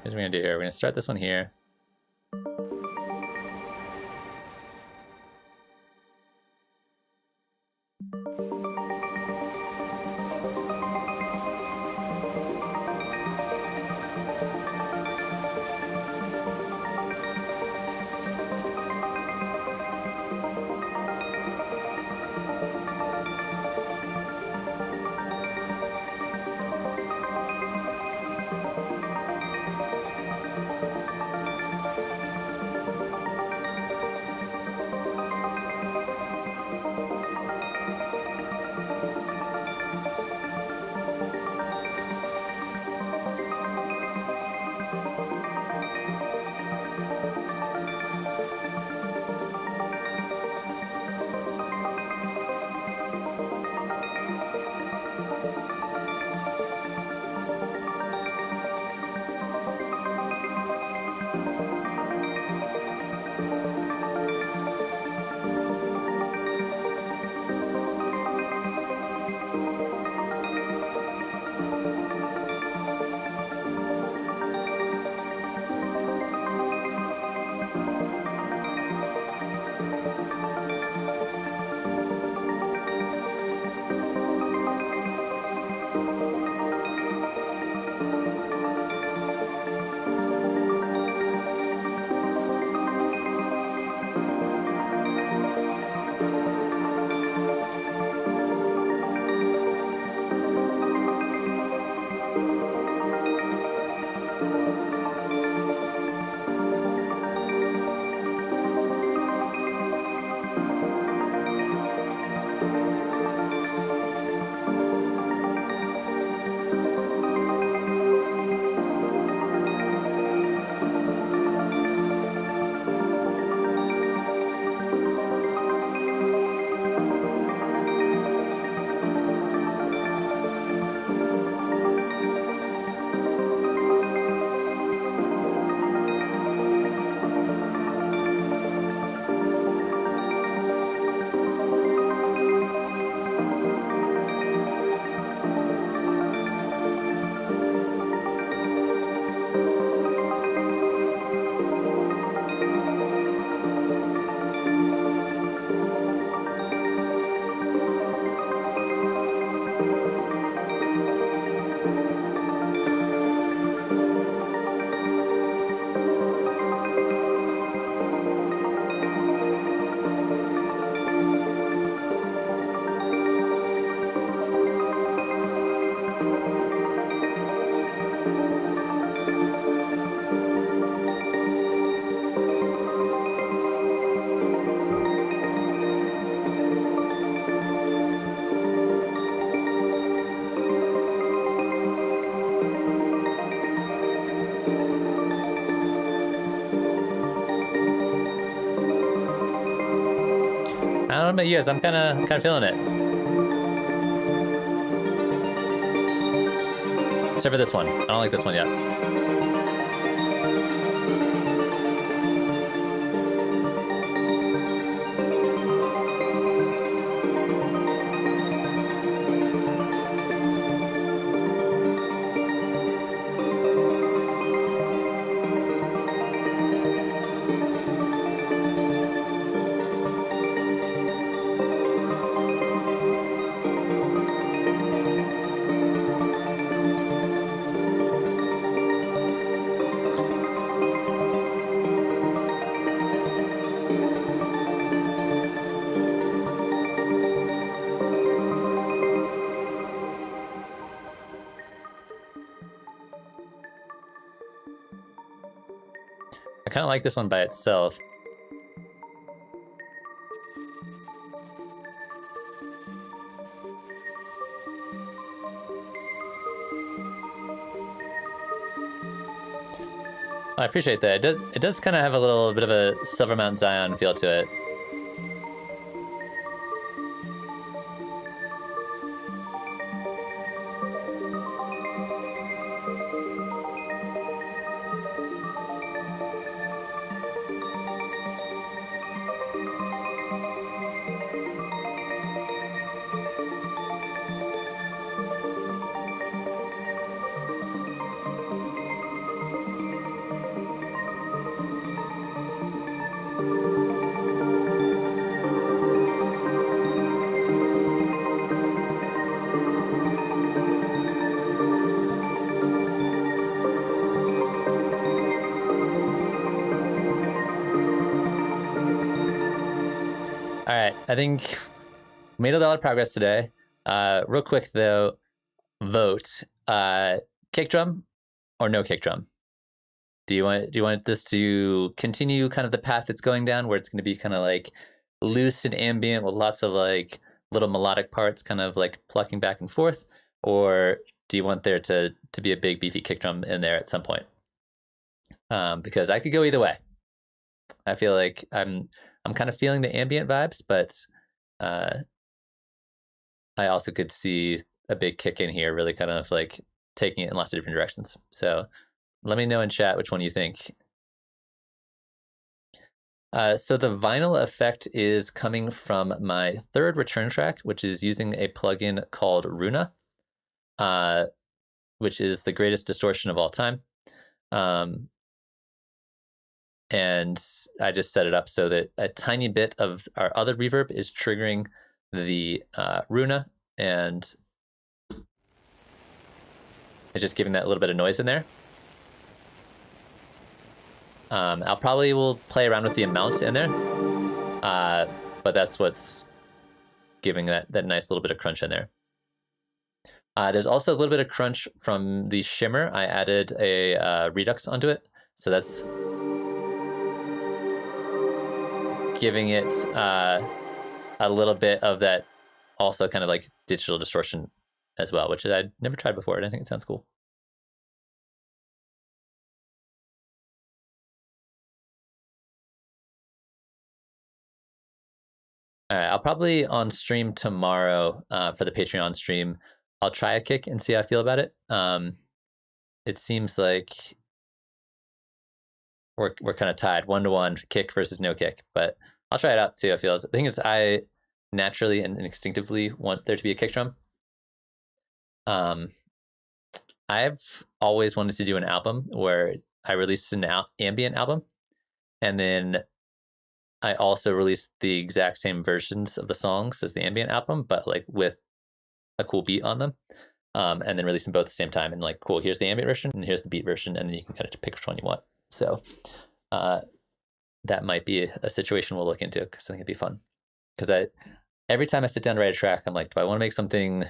Here's what we're gonna do here. We're gonna start this one here. I don't know about you guys, I'm kind of feeling it. Except for this one. I don't like this one yet. I kind of like this one by itself. I appreciate that. It does kind of have a little bit of a Silver Mount Zion feel to it. All right, I think we made a lot of progress today. Real quick though, vote kick drum or no kick drum. Do you want this to continue kind of the path it's going down, where it's going to be kind of like loose and ambient with lots of like little melodic parts, kind of like plucking back and forth, or do you want there to be a big beefy kick drum in there at some point? Because I could go either way. I feel like I'm kind of feeling the ambient vibes, but I also could see a big kick in here, really kind of like taking it in lots of different directions. So let me know in chat which one you think. So the vinyl effect is coming from my third return track, which is using a plugin called Runa, which is the greatest distortion of all time. And I just set it up so that a tiny bit of our other reverb is triggering the Runa, and it's just giving that little bit of noise in there. I'll probably will play around with the amount in there, but that's what's giving that nice little bit of crunch in there. There's also a little bit of crunch from the shimmer. I added a redux onto it, so that's giving it a little bit of that also kind of like digital distortion as well, which I'd never tried before, and I think it sounds cool. All right, I'll probably on stream tomorrow for the Patreon stream, I'll try a kick and see how I feel about it. It seems like we're kind of tied 1-1, kick versus no kick, but I'll try it out, see how it feels. The thing is, I naturally and instinctively want there to be a kick drum. I've always wanted to do an album where I released an ambient album, and then I also released the exact same versions of the songs as the ambient album, but like with a cool beat on them, and then release them both at the same time. And like, cool, here's the ambient version and here's the beat version, and then you can kind of pick which one you want. So that might be a situation we'll look into, because I think it'd be fun. Because every time I sit down to write a track, I'm like, do I want to make something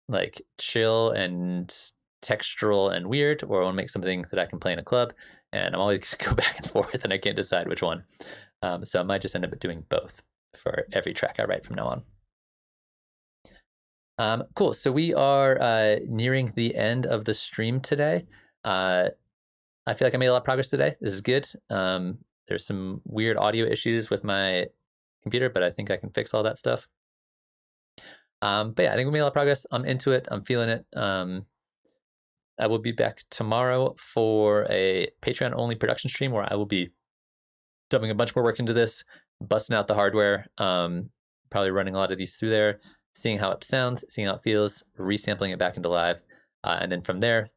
like chill and textural and weird, or I want to make something that I can play in a club? And I'm always go back and forth, and I can't decide which one. So I might just end up doing both for every track I write from now on. Cool. So we are nearing the end of the stream today. I feel like I made a lot of progress today. This is good. There's some weird audio issues with my computer, but I think I can fix all that stuff. But yeah, I think we made a lot of progress. I'm into it. I'm feeling it. I will be back tomorrow for a Patreon-only production stream where I will be dumping a bunch more work into this, busting out the hardware, probably running a lot of these through there, seeing how it sounds, seeing how it feels, resampling it back into live. And then from there,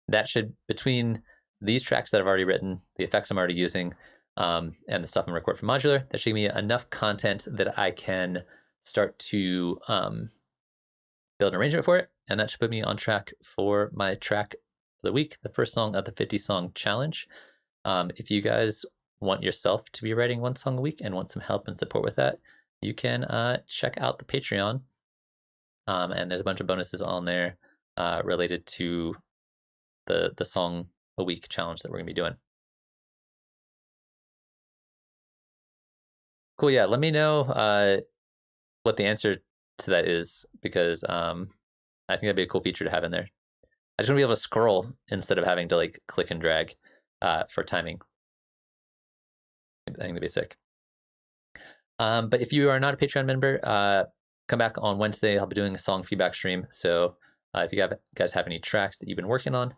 that should, between these tracks that I've already written, the effects I'm already using, and the stuff I'm recording from Modular, that should give me enough content that I can start to build an arrangement for it. And that should put me on track for my track for the week, the first song of the 50-song challenge. If you guys want yourself to be writing one song a week and want some help and support with that, you can check out the Patreon. And there's a bunch of bonuses on there related to the song a week challenge that we're gonna be doing. Cool, yeah, let me know what the answer to that is, because I think that'd be a cool feature to have in there. I just want to be able to scroll instead of having to like click and drag. for timing. I think that'd be sick. But if you are not a Patreon member, come back on Wednesday. I'll be doing a song feedback stream. So if you guys have any tracks that you've been working on,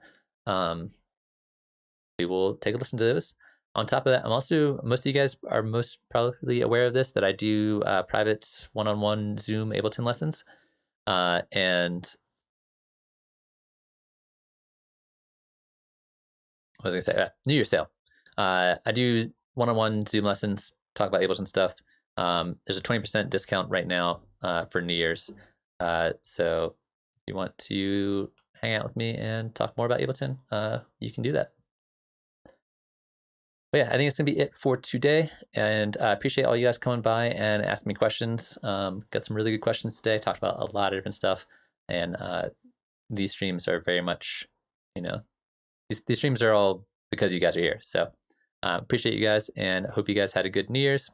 we will take a listen to those. On top of that, I'm also, most of you guys are most probably aware of this, that I do private one-on-one Zoom Ableton lessons. And what was I gonna say? New Year's sale. I do one-on-one Zoom lessons, talk about Ableton stuff. There's a 20% discount right now for New Year's. So if you want to hang out with me and talk more about Ableton, you can do that. But yeah, I think it's gonna be it for today, and I appreciate all you guys coming by and asking me questions. Got some really good questions today. Talked about a lot of different stuff, and these streams are very much, you know, these streams are all because you guys are here. So appreciate you guys, and hope you guys had a good New Year's.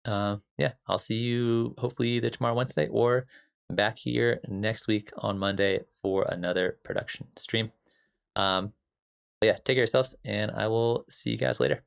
Yeah, I'll see you hopefully either tomorrow, Wednesday, or back here next week on Monday for another production stream. But yeah, take care of yourselves, and I will see you guys later.